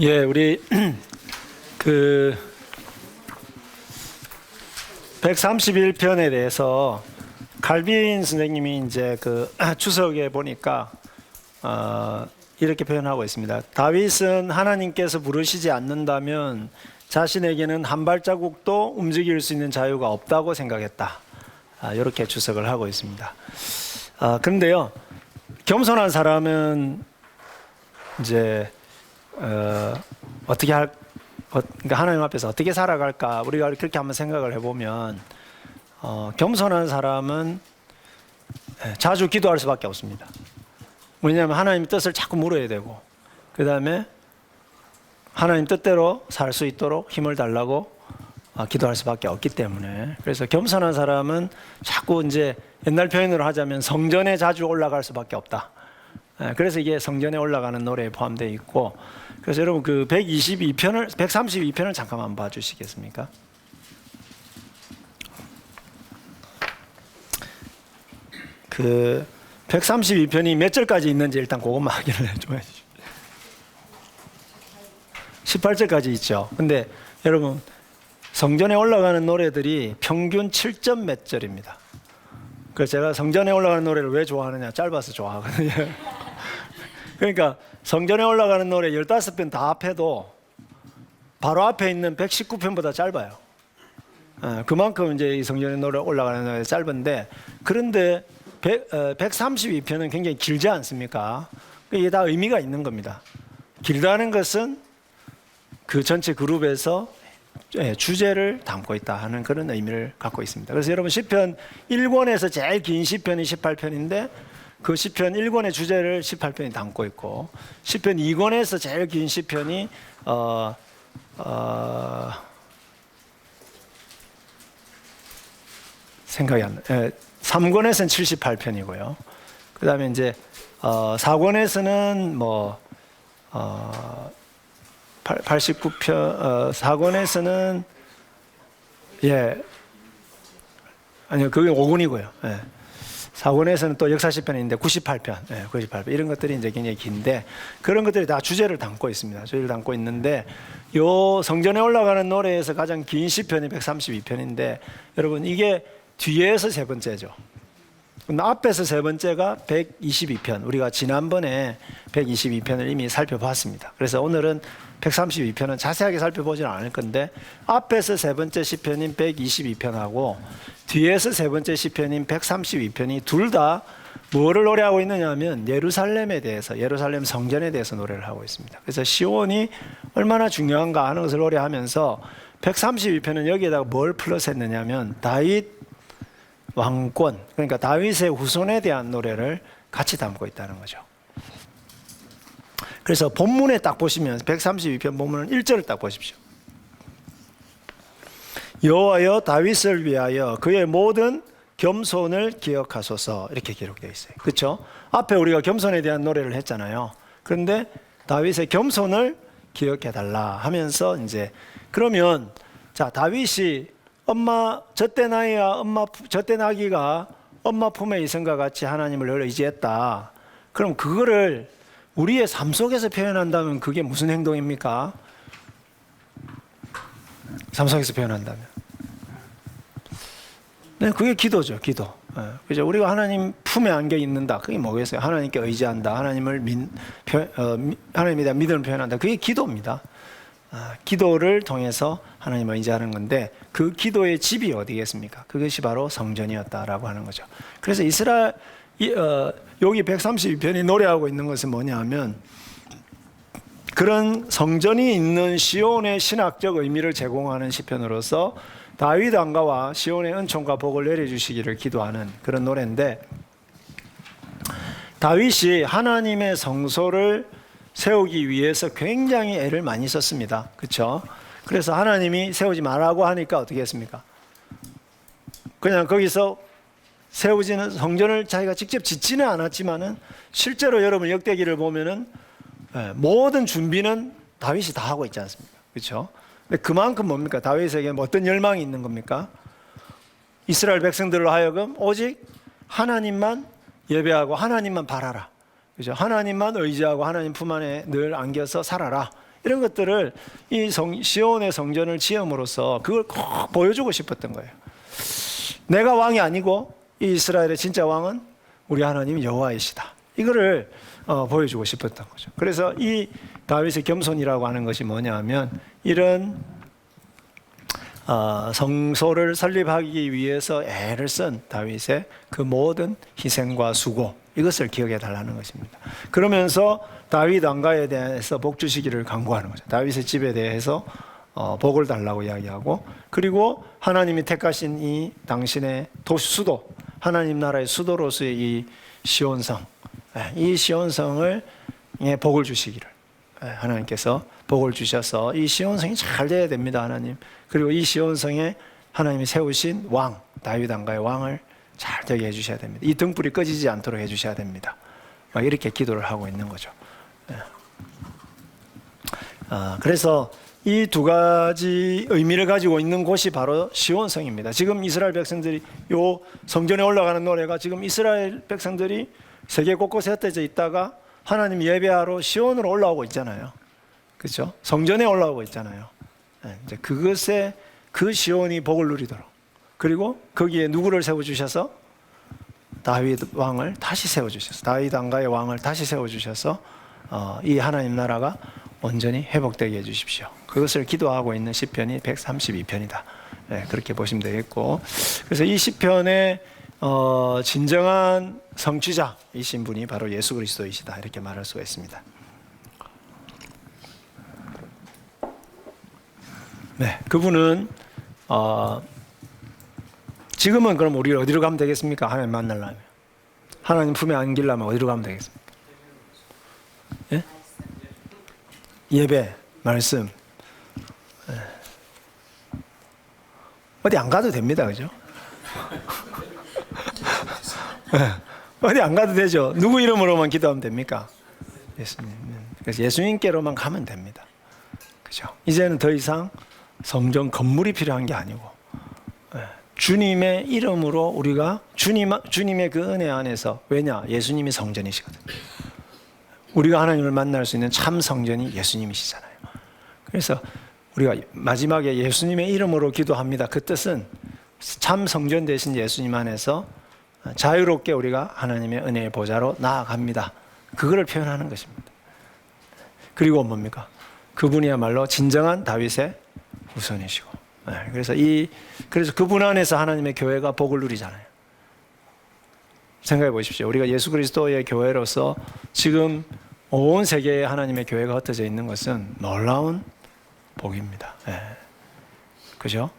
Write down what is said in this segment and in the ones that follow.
예, 우리 그 131편에 대해서 칼빈 선생님이 이제 그 주석에 보니까 이렇게 표현하고 있습니다. 다윗은 하나님께서 부르시지 않는다면 자신에게는 한 발자국도 움직일 수 있는 자유가 없다고 생각했다. 이렇게 주석을 하고 있습니다. 그런데요, 겸손한 사람은 이제 그러니까 하나님 앞에서 어떻게 살아갈까, 우리가 그렇게 한번 생각을 해보면 겸손한 사람은 자주 기도할 수밖에 없습니다. 왜냐하면 하나님 뜻을 자꾸 물어야 되고, 그 다음에 하나님 뜻대로 살 수 있도록 힘을 달라고 기도할 수밖에 없기 때문에, 그래서 겸손한 사람은 자꾸 이제 옛날 표현으로 하자면 성전에 자주 올라갈 수밖에 없다. 그래서 이게 성전에 올라가는 노래에 포함되어 있고, 그래서 여러분 그 132편을 잠깐만 봐주시겠습니까? 그 132편이 몇 절까지 있는지 일단 그것만 확인을 좀 해주시죠. 18절까지 있죠. 근데 여러분 성전에 올라가는 노래들이 평균 7점 몇 절입니다. 그래서 제가 성전에 올라가는 노래를 왜 좋아하느냐, 짧아서 좋아하거든요. 그러니까 성전에 올라가는 노래 15편 다 합해도 바로 앞에 있는 119편보다 짧아요. 그만큼 이제 이 성전에 노래 올라가는 노래 짧은데, 그런데 132편은 굉장히 길지 않습니까? 이게 다 의미가 있는 겁니다. 길다는 것은 그 전체 그룹에서 주제를 담고 있다 하는 그런 의미를 갖고 있습니다. 그래서 여러분 시편 1권에서 제일 긴 시편이 18편인데 그 시편 1권의 주제를 18편이 담고 있고, 시편 2권에서 제일 긴 시편이 생각이 안 나. 3권에서는 78편이고요. 그 다음에 이제 4권에서는 뭐 89편, 4권에서는 아니요, 그게 5권이고요. 4권에서는 또 역사시편이 있는데 98편, 98편 이런 것들이 이제 굉장히 긴데, 그런 것들이 다 주제를 담고 있습니다. 주제를 담고 있는데, 요 성전에 올라가는 노래에서 가장 긴 시편이 132편인데, 여러분 이게 뒤에서 세 번째죠. 앞에서 세 번째가 122편. 우리가 지난번에 122편을 이미 살펴봤습니다. 그래서 오늘은 132편은 자세하게 살펴보지는 않을 건데, 앞에서 세 번째 시편인 122편하고 뒤에서 세 번째 시편인 132편이 둘 다 뭐를 노래하고 있느냐 하면 예루살렘에 대해서, 예루살렘 성전에 대해서 노래를 하고 있습니다. 그래서 시온이 얼마나 중요한가 하는 것을 노래하면서 132편은 여기에다가 뭘 플러스했느냐 하면 다윗 왕권, 그러니까 다윗의 후손에 대한 노래를 같이 담고 있다는 거죠. 그래서 본문에 딱 보시면 132편 본문은 1절을 딱 보십시오. 여호와여 다윗을 위하여 그의 모든 겸손을 기억하소서, 이렇게 기록되어 있어요. 그렇죠? 앞에 우리가 겸손에 대한 노래를 했잖아요. 그런데 다윗의 겸손을 기억해 달라 하면서, 이제 그러면 자, 다윗이 엄마 젖대 나기가 엄마 품에 있음과 같이 하나님을 의지했다. 그럼 그거를 우리의 삶 속에서 표현한다면 그게 무슨 행동입니까? 삶 속에서 표현한다면, 네, 그게 기도죠. 기도. 그죠? 우리가 하나님 품에 안겨 있는다. 그게 뭐겠어요? 하나님께 의지한다. 하나님에 대한 믿음을 표현한다. 그게 기도입니다. 기도를 통해서 하나님을 의지하는 건데, 그 기도의 집이 어디겠습니까? 그것이 바로 성전이었다라고 하는 거죠. 그래서 여기 132편이 노래하고 있는 것은 뭐냐 하면, 그런 성전이 있는 시온의 신학적 의미를 제공하는 시편으로서 다윗 왕가와 시온의 은총과 복을 내려주시기를 기도하는 그런 노래인데, 다윗이 하나님의 성소를 세우기 위해서 굉장히 애를 많이 썼습니다. 그렇죠? 그래서 하나님이 세우지 말라고 하니까 어떻게 했습니까? 그냥 거기서 세우지는, 성전을 자기가 직접 짓지는 않았지만은 실제로 여러분 역대기를 보면은 모든 준비는 다윗이 다 하고 있지 않습니까? 그렇죠? 근데 그만큼 뭡니까? 다윗에게 어떤 열망이 있는 겁니까? 이스라엘 백성들로 하여금 오직 하나님만 예배하고 하나님만 바라라. 그죠? 하나님만 의지하고 하나님 품 안에 늘 안겨서 살아라. 이런 것들을 이 시온의 성전을 지음으로써 그걸 꼭 보여주고 싶었던 거예요. 내가 왕이 아니고 이 이스라엘의 진짜 왕은 우리 하나님 여호와이시다. 이거를 보여주고 싶었던 거죠. 그래서 이 다윗의 겸손이라고 하는 것이 뭐냐 하면 이런 성소를 설립하기 위해서 애를 쓴 다윗의 그 모든 희생과 수고, 이것을 기억해 달라는 것입니다. 그러면서 다윗 왕가에 대해서 복 주시기를 간구하는 거죠. 다윗의 집에 대해서 복을 달라고 이야기하고, 그리고 하나님이 택하신 이 당신의 수도, 하나님 나라의 수도로서의 이 시온성, 이 시온성을 복을 주시기를, 하나님께서 복을 주셔서 이 시온성이 잘 돼야 됩니다, 하나님. 그리고 이 시온성에 하나님이 세우신 왕, 다윗 왕가의 왕을 잘 되게 해주셔야 됩니다. 이 등불이 꺼지지 않도록 해주셔야 됩니다. 이렇게 기도를 하고 있는 거죠. 그래서 이 두 가지 의미를 가지고 있는 곳이 바로 시온성입니다. 지금 이스라엘 백성들이 요 성전에 올라가는 노래가 지금 이스라엘 백성들이 세계 곳곳에 흩어져 있다가 하나님 예배하러 시온으로 올라오고 있잖아요. 그렇죠? 성전에 올라오고 있잖아요. 이제 그것에 그 시온이 복을 누리도록, 그리고 거기에 누구를 세워주셔서 다윗 왕을 다시 세워주셔서, 다윗 왕가의 왕을 다시 세워주셔서 이 하나님 나라가 온전히 회복되게 해주십시오. 그것을 기도하고 있는 시편이 132편이다. 그렇게 보시면 되겠고, 그래서 이 시편의 진정한 성취자이신 분이 바로 예수 그리스도이시다, 이렇게 말할 수가 있습니다. 네, 그분은 지금은 그럼 우리 어디로 가면 되겠습니까? 하나님 만나려면, 하나님 품에 안기려면 어디로 가면 되겠습니까? 예? 예배, 말씀. 어디 안 가도 됩니다, 그죠? 어디 안 가도 되죠. 누구 이름으로만 기도하면 됩니까? 예수님. 그래서 예수님께로만 가면 됩니다. 그죠? 이제는 더 이상 성전 건물이 필요한 게 아니고, 주님의 이름으로 우리가 주님의 그 은혜 안에서, 왜냐? 예수님이 성전이시거든요. 우리가 하나님을 만날 수 있는 참 성전이 예수님이시잖아요. 그래서 우리가 마지막에 예수님의 이름으로 기도합니다. 그 뜻은 참 성전 되신 예수님 안에서 자유롭게 우리가 하나님의 은혜의 보좌로 나아갑니다. 그거를 표현하는 것입니다. 그리고 뭡니까? 그분이야말로 진정한 다윗의 후손이시고, 그래서 그분 안에서 하나님의 교회가 복을 누리잖아요. 생각해 보십시오. 우리가 예수 그리스도의 교회로서 지금 온 세계에 하나님의 교회가 흩어져 있는 것은 놀라운 복입니다. 그죠?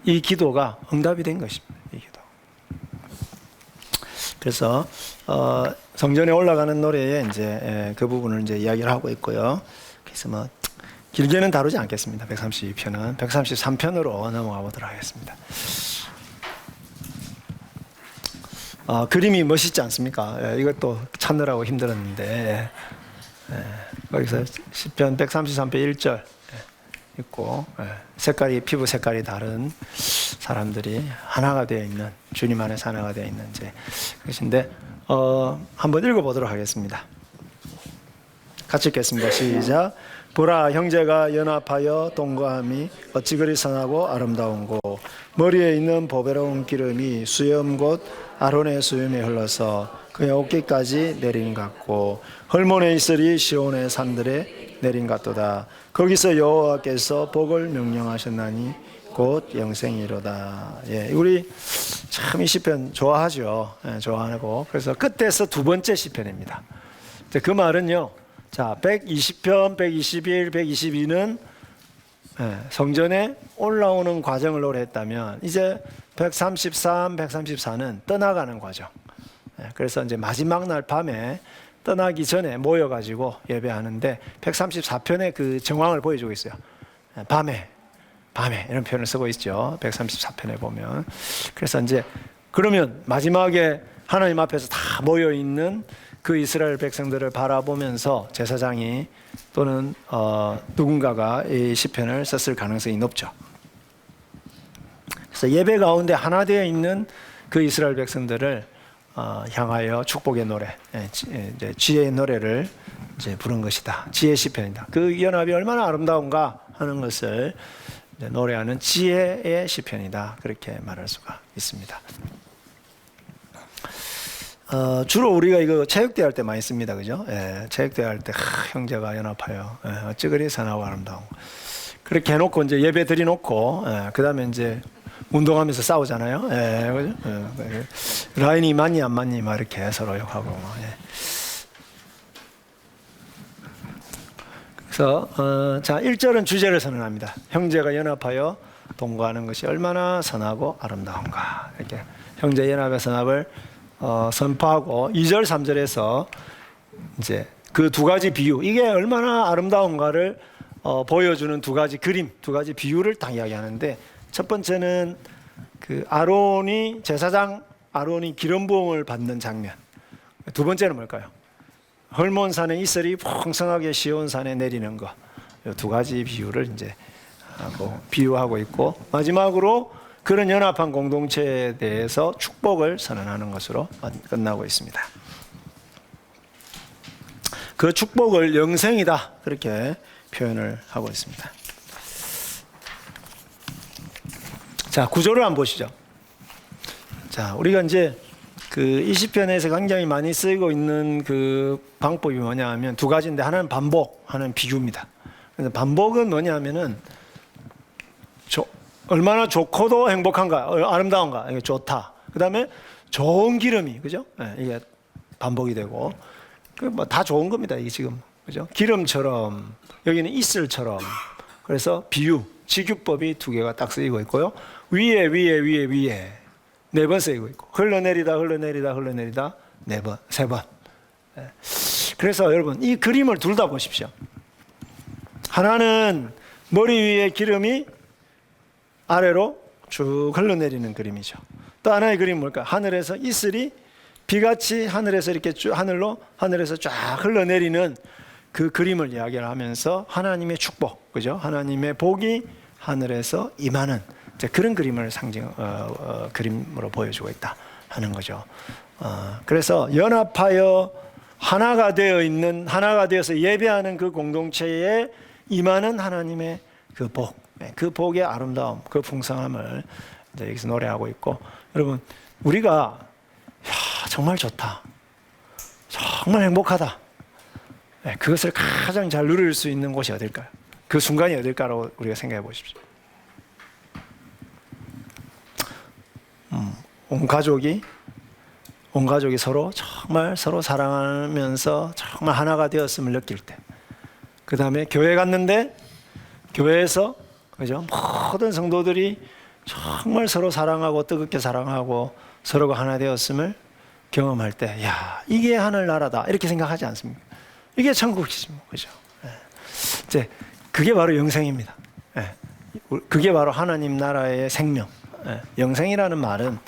이 기도가 응답이 된 것입니다. 이 기도. 그래서 성전에 올라가는 노래에 이제 그 부분을 이제 이야기를 하고 있고요. 그래서 뭐 길게는 다루지 않겠습니다. 132편은 133편으로 넘어가 보도록 하겠습니다. 그림이 멋있지 않습니까? 이것도 찾느라고 힘들었는데, 거기서 시편 133편 1절 있고, 피부 색깔이 다른 사람들이 하나가 되어 있는, 주님 안에서 하나가 되어 있는 것인데, 한번 읽어보도록 하겠습니다. 같이 읽겠습니다. 시작. 보라, 형제가 연합하여 동거함이 어찌 그리 선하고 아름다운고, 머리에 있는 보배로운 기름이 수염 곧 아론의 수염에 흘러서 그의 어깨까지 내린 같고, 헐몬의 이슬이 시온의 산들에 내린 같도다. 거기서 여호와께서 복을 명령하셨나니 곧 영생이로다. 우리 참 이 시편 좋아하죠. 좋아하고, 그래서 끝에서 두 번째 시편입니다. 그 말은요, 자, 120편, 121, 122는 성전에 올라오는 과정을 노래했다면, 이제 133, 134는 떠나가는 과정. 그래서 이제 마지막 날 밤에 떠나기 전에 모여가지고 예배하는데, 134편의 그 정황을 보여주고 있어요. 밤에 이런 표현을 쓰고 있죠. 134편에 보면. 그래서 이제 그러면 마지막에 하나님 앞에서 다 모여 있는 그 이스라엘 백성들을 바라보면서 제사장이 또는 누군가가 이 시편을 썼을 가능성이 높죠. 그래서 예배 가운데 하나 되어 있는 그 이스라엘 백성들을 향하여 축복의 노래, 이제 지혜의 노래를 이제 부른 것이다. 지혜 시편이다. 그 연합이 얼마나 아름다운가 하는 것을 이제 노래하는 지혜의 시편이다. 그렇게 말할 수가 있습니다. 주로 우리가 이거 체육대회 할 때 많이 씁니다. 그죠? 체육대회 할 때 형제가 연합하여 어찌 그리 선하고 아름다운. 그렇게 해놓고 이제 예배 드려놓고 그 다음에 이제 운동하면서 싸우잖아요. 그죠? 라인이 맞니 안 맞니 막 이렇게 서로 욕하고. 그래서 자 1절은 주제를 선언합니다. 형제가 연합하여 동거하는 것이 얼마나 선하고 아름다운가. 이렇게 형제 연합의 선합을 선포하고 2절 3절에서 이제 그 두 가지 비유, 이게 얼마나 아름다운가를 보여주는 두 가지 그림, 두 가지 비유를 딱 이야기하는데, 첫 번째는 그 제사장 아론이 기름 부음을 받는 장면. 두 번째는 뭘까요? 헐몬산의 이슬이 풍성하게 시온산에 내리는 것. 이 두 가지 비유를 이제 비유하고 있고, 마지막으로 그런 연합한 공동체에 대해서 축복을 선언하는 것으로 끝나고 있습니다. 그 축복을 영생이다, 그렇게 표현을 하고 있습니다. 자, 구조를 한번 보시죠. 자, 우리가 이제 그 20편에서 굉장히 많이 쓰이고 있는 그 방법이 뭐냐 하면 두 가지인데, 하나는 반복, 하나는 비유입니다. 그래서 반복은 뭐냐 하면은 얼마나 좋고도 행복한가, 아름다운가, 이게 좋다. 그 다음에 좋은 기름이, 그죠? 이게 반복이 되고, 뭐 다 좋은 겁니다. 이게 지금, 그죠? 기름처럼, 여기는 이슬처럼. 그래서 비유, 직유법이 두 개가 딱 쓰이고 있고요. 위에 네 번 쓰이고 있고, 흘러내리다 네 번, 세 번. 그래서 여러분 이 그림을 둘 다 보십시오. 하나는 머리 위에 기름이 아래로 쭉 흘러내리는 그림이죠. 또 하나의 그림은 뭘까? 하늘에서 이슬이 비같이 하늘에서 이렇게 하늘에서 쫙 흘러내리는 그 그림을 이야기를 하면서 하나님의 축복, 그죠? 하나님의 복이 하늘에서 임하는 그런 그림을 그림으로 보여주고 있다 하는 거죠. 그래서 연합하여 하나가 되어서 예배하는 그 공동체에 임하는 하나님의 그 복, 그 복의 아름다움, 그 풍성함을 이제 여기서 노래하고 있고, 여러분 우리가 정말 좋다, 정말 행복하다, 그것을 가장 잘 누릴 수 있는 곳이 어딜까요? 그 순간이 어딜까라고 우리가 생각해 보십시오. 온 가족이 정말 서로 사랑하면서 정말 하나가 되었음을 느낄 때, 그 다음에 교회 갔는데 교회에서, 그죠? 모든 성도들이 정말 서로 사랑하고 뜨겁게 사랑하고 서로가 하나 되었음을 경험할 때, 야, 이게 하늘나라다, 이렇게 생각하지 않습니까? 이게 천국이지 뭐, 그죠? 이제 그게 바로 영생입니다. 그게 바로 하나님 나라의 생명. 영생이라는 말은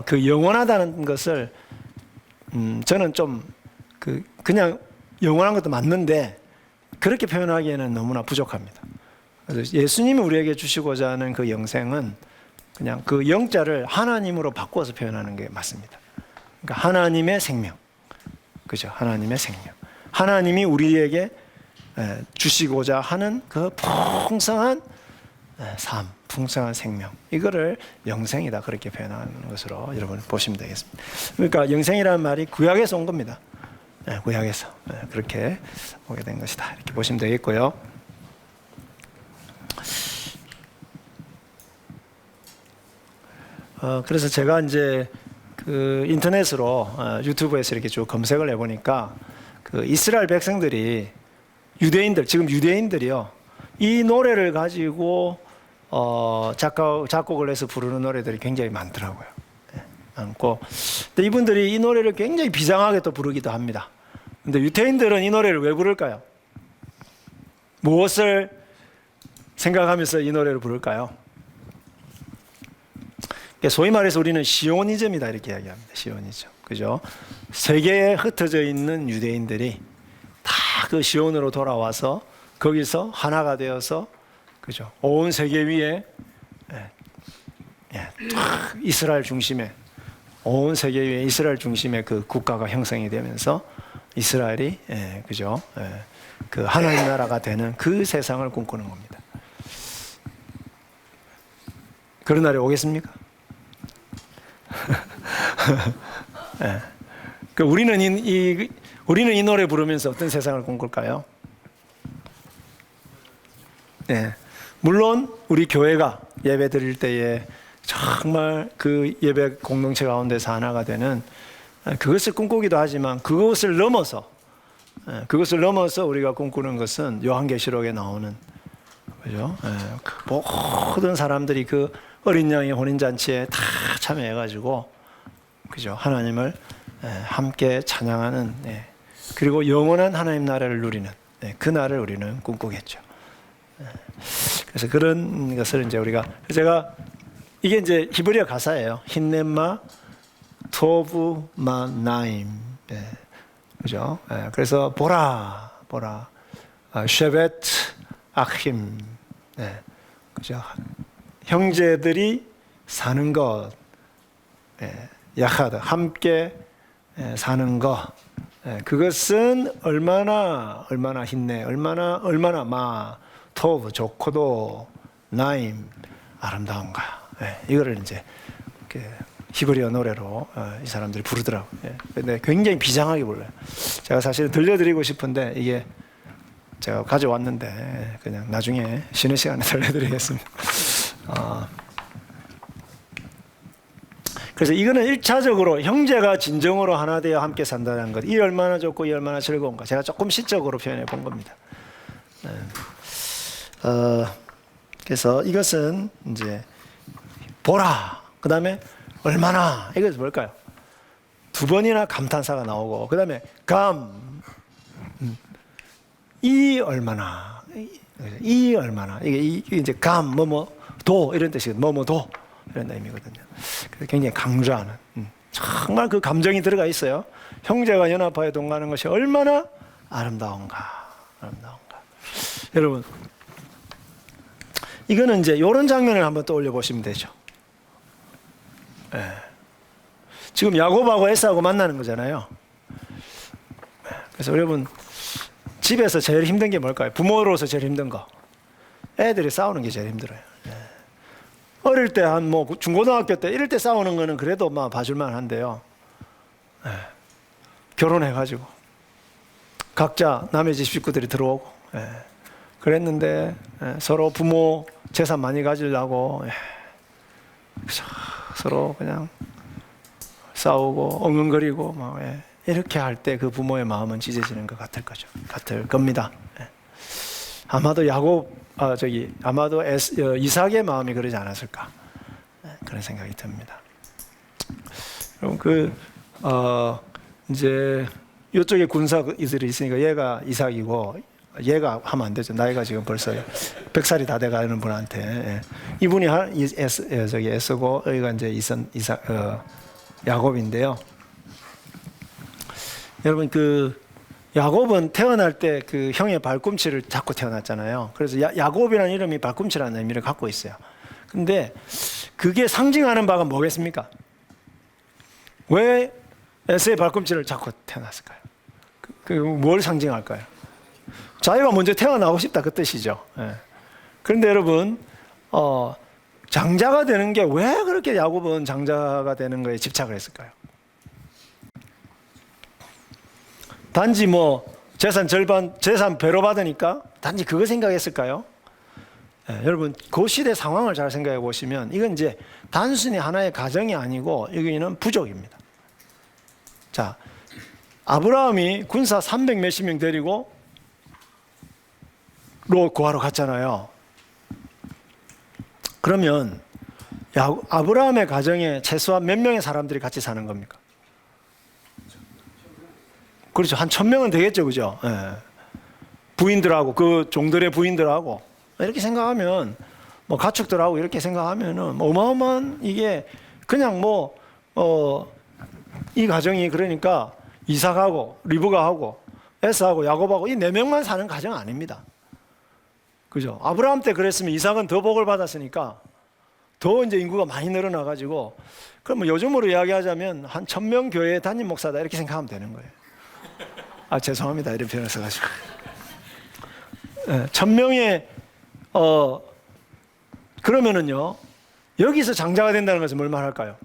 그 영원하다는 것을 저는 좀 그냥 영원한 것도 맞는데 그렇게 표현하기에는 너무나 부족합니다. 그래서 예수님이 우리에게 주시고자 하는 그 영생은 그냥 그 영자를 하나님으로 바꿔서 표현하는 게 맞습니다. 그러니까 하나님의 생명, 그죠? 하나님의 생명. 하나님이 우리에게 주시고자 하는 그 풍성한 삶, 풍성한 생명, 이거를 영생이다, 그렇게 표현하는 것으로 여러분 보시면 되겠습니다. 그러니까 영생이라는 말이 구약에서 온 겁니다. 구약에서 그렇게 오게 된 것이다, 이렇게 보시면 되겠고요. 그래서 제가 이제 그 인터넷으로 유튜브에서 이렇게 쭉 검색을 해보니까 그 이스라엘 백성들이 지금 유대인들이요, 이 노래를 가지고 작곡을 해서 부르는 노래들이 굉장히 많더라고요. 많고, 근데 이분들이 이 노래를 굉장히 비장하게 또 부르기도 합니다. 근데 유대인들은 이 노래를 왜 부를까요? 무엇을 생각하면서 이 노래를 부를까요? 소위 말해서 우리는 시오니즘이다, 이렇게 이야기합니다. 시오니즘, 그죠? 세계에 흩어져 있는 유대인들이 다 그 시온으로 돌아와서 거기서 하나가 되어서, 그죠? 온 세계 위에 이스라엘 중심에 온 세계 위에 이스라엘 중심의 그 국가가 형성이 되면서 이스라엘이 그죠? 그 하나님 나라가 되는 그 세상을 꿈꾸는 겁니다. 그런 날이 오겠습니까? 그 우리는 이 노래 부르면서 어떤 세상을 꿈꿀까요? 물론 우리 교회가 예배 드릴 때에 정말 그 예배 공동체 가운데서 하나가 되는 그것을 꿈꾸기도 하지만 그것을 넘어서 우리가 꿈꾸는 것은 요한계시록에 나오는 그죠? 그 모든 사람들이 그 어린 양의 혼인 잔치에 다 참여해가지고 그죠? 하나님을 함께 찬양하는 그리고 영원한 하나님 나라를 누리는 그 날을 우리는 꿈꾸겠죠. 그래서 그런 것을 이제 제가 이게 이제 히브리어 가사예요. 힌넷마 토브 마나임. 그죠? 그래서 보라. 쉐벳 아힘. 그죠? 형제들이 사는 것. 야하드 함께 사는 것. 그것은 얼마나 힘내, 얼마나 마 토브 좋고도 나임 아름다운가. 이거를 이제 히브리어 노래로 이 사람들이 부르더라고요. 근데 굉장히 비장하게 불러요. 제가 사실 들려드리고 싶은데 이게 제가 가져왔는데 그냥 나중에 쉬는 시간에 들려드리겠습니다. 그래서 이거는 1차적으로 형제가 진정으로 하나 되어 함께 산다는 것. 이 얼마나 좋고 이 얼마나 즐거운가. 제가 조금 시적으로 표현해 본 겁니다. 그래서 이것은 이제 보라. 그 다음에 얼마나. 이것은 뭘까요? 두 번이나 감탄사가 나오고 그 다음에 이 얼마나. 이게 이제 도 이런 뜻이거든요. 도 이런 의미거든요. 그래서 굉장히 강조하는 정말 그 감정이 들어가 있어요. 형제가 연합하여 동거하는 것이 얼마나 아름다운가. 여러분 이거는 이제 이런 장면을 한번 떠올려 보시면 되죠. 지금 야곱하고 에사하고 만나는 거잖아요. 그래서 여러분 집에서 제일 힘든 게 뭘까요? 부모로서 제일 힘든 거. 애들이 싸우는 게 제일 힘들어요. 어릴 때 한 중고등학교 때 이럴 때 싸우는 거는 그래도 봐줄만 한데요. 결혼해가지고 각자 남의 집 식구들이 들어오고 그랬는데 서로 부모 재산 많이 가지려고 서로 그냥 싸우고 엉엉거리고 이렇게 할 때 그 부모의 마음은 찢어지는 것 같을 겁니다. 아마도 이삭의 마음이 그러지 않았을까 그런 생각이 듭니다. 그럼 이제 이쪽에 군사들이 있으니까 얘가 이삭이고 얘가 하면 안 되죠. 나이가 지금 벌써 100살이 다 돼가는 분한테 이분이 에서고 여기가 이제 야곱인데요. 여러분 야곱은 태어날 때 그 형의 발꿈치를 잡고 태어났잖아요. 그래서 야곱이라는 이름이 발꿈치라는 의미를 갖고 있어요. 근데 그게 상징하는 바가 뭐겠습니까? 왜 에서의 발꿈치를 잡고 태어났을까요? 뭘 상징할까요? 자기가 먼저 태어나고 싶다 그 뜻이죠. 그런데 여러분 장자가 되는 게 왜 그렇게 야곱은 장자가 되는 거에 집착을 했을까요? 단지 재산 절반, 재산 배로 받으니까 단지 그거 생각했을까요? 여러분 그 시대 상황을 잘 생각해 보시면 이건 이제 단순히 하나의 가정이 아니고 여기는 부족입니다. 자, 아브라함이 군사 300 몇십 명 데리고 롯 구하러 갔잖아요. 그러면 아브라함의 가정에 최소한 몇 명의 사람들이 같이 사는 겁니까? 그렇죠. 한 1000명은 되겠죠. 그죠? 부인들하고 그 종들의 부인들하고 이렇게 생각하면 가축들하고 이렇게 생각하면은 어마어마한 이게 그냥 이 가정이 그러니까 이삭하고 리브가하고 에사하고 야곱하고 이 4명만 사는 가정 아닙니다. 그죠? 아브라함 때 그랬으면 이삭은 더 복을 받았으니까 더 이제 인구가 많이 늘어나가지고, 그럼 요즘으로 이야기하자면 한 1,000명 교회 담임 목사다 이렇게 생각하면 되는 거예요. 아, 죄송합니다. 이런 표현을 써가지고. 1,000명의 그러면은요, 여기서 장자가 된다는 것은 뭘 말할까요?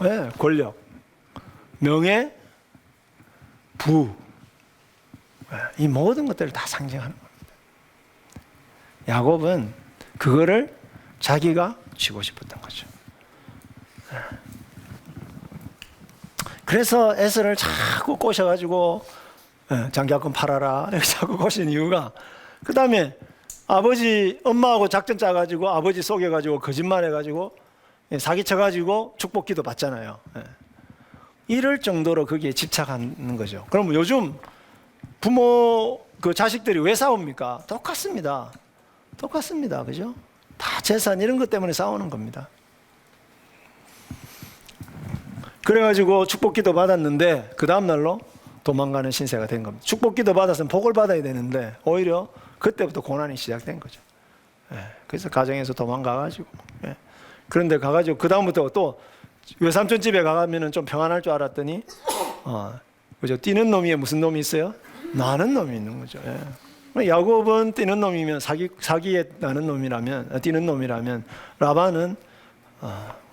네, 권력, 명예, 부, 이 모든 것들을 다 상징하는 겁니다. 야곱은 그거를 자기가 쥐고 싶었던 거죠. 그래서 에서를 자꾸 꼬셔가지고 장기약금 팔아라 이렇게 자꾸 꼬신 이유가, 그 다음에 아버지 엄마하고 작전 짜가지고 아버지 속여가지고 거짓말해가지고 사기쳐가지고 축복기도 받잖아요. 이럴 정도로 거기에 집착하는 거죠. 그럼 요즘 부모 그 자식들이 왜 싸웁니까? 똑같습니다. 똑같습니다. 그죠? 다 재산 이런 것 때문에 싸우는 겁니다. 그래가지고 축복기도 받았는데 그 다음날로 도망가는 신세가 된 겁니다. 축복기도 받았으면 복을 받아야 되는데 오히려 그때부터 고난이 시작된 거죠. 그래서 가정에서 도망가가지고, 그런데 가가지고 그 다음부터 또 외삼촌 집에 가면은 좀 평안할 줄 알았더니 그죠? 뛰는 놈이 무슨 놈이 있어요? 나는 놈이 있는 거죠. 야곱은 뛰는 놈이면 사기에 나는 놈이라면, 뛰는 놈이라면 라반은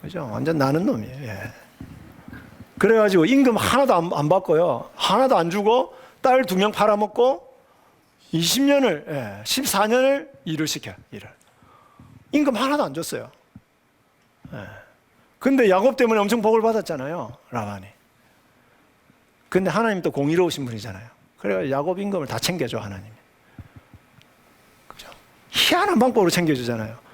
그죠? 완전 나는 놈이에요. 그래가지고 임금 하나도 안 받고요, 하나도 안 주고 딸 2명 팔아먹고 20년을 14년을 일을 시켜. 일을 임금 하나도 안 줬어요. 근데 야곱 때문에 엄청 복을 받았잖아요, 라반이. 근데 하나님 또 공의로우신 분이잖아요. 그래서 야곱 임금을 다 챙겨줘, 하나님이. 그죠? 희한한 방법으로 챙겨주잖아요.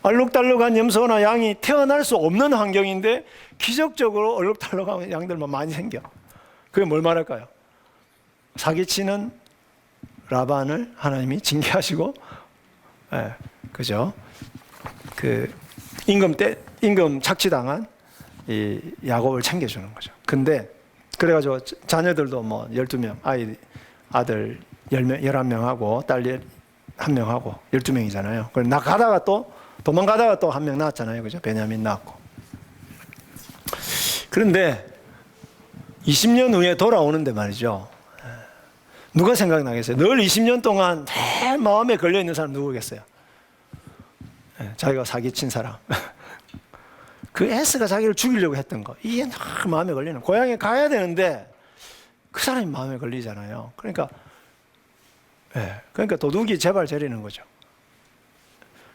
얼룩달룩한 염소나 양이 태어날 수 없는 환경인데 기적적으로 얼룩달룩한 양들만 많이 생겨. 그게 뭘 말할까요? 사기치는 라반을 하나님이 징계하시고, 그죠? 그 임금 착취당한 이 야곱을 챙겨주는 거죠. 근데 그래가지고 자녀들도 뭐 12명, 아들 11명하고 딸 1명하고 12명이잖아요. 그래서 나가다가 또 도망가다가 또 1명 낳았잖아요. 그죠? 베냐민 낳았고. 그런데 20년 후에 돌아오는데 말이죠. 누가 생각나겠어요? 늘 20년 동안 내 마음에 걸려있는 사람 누구겠어요? 자기가 사기친 사람. 그 에스가 자기를 죽이려고 했던 거, 이게 늘 마음에 걸리는, 고향에 가야 되는데 그 사람이 마음에 걸리잖아요. 그러니까 도둑이 제발 저리는 거죠.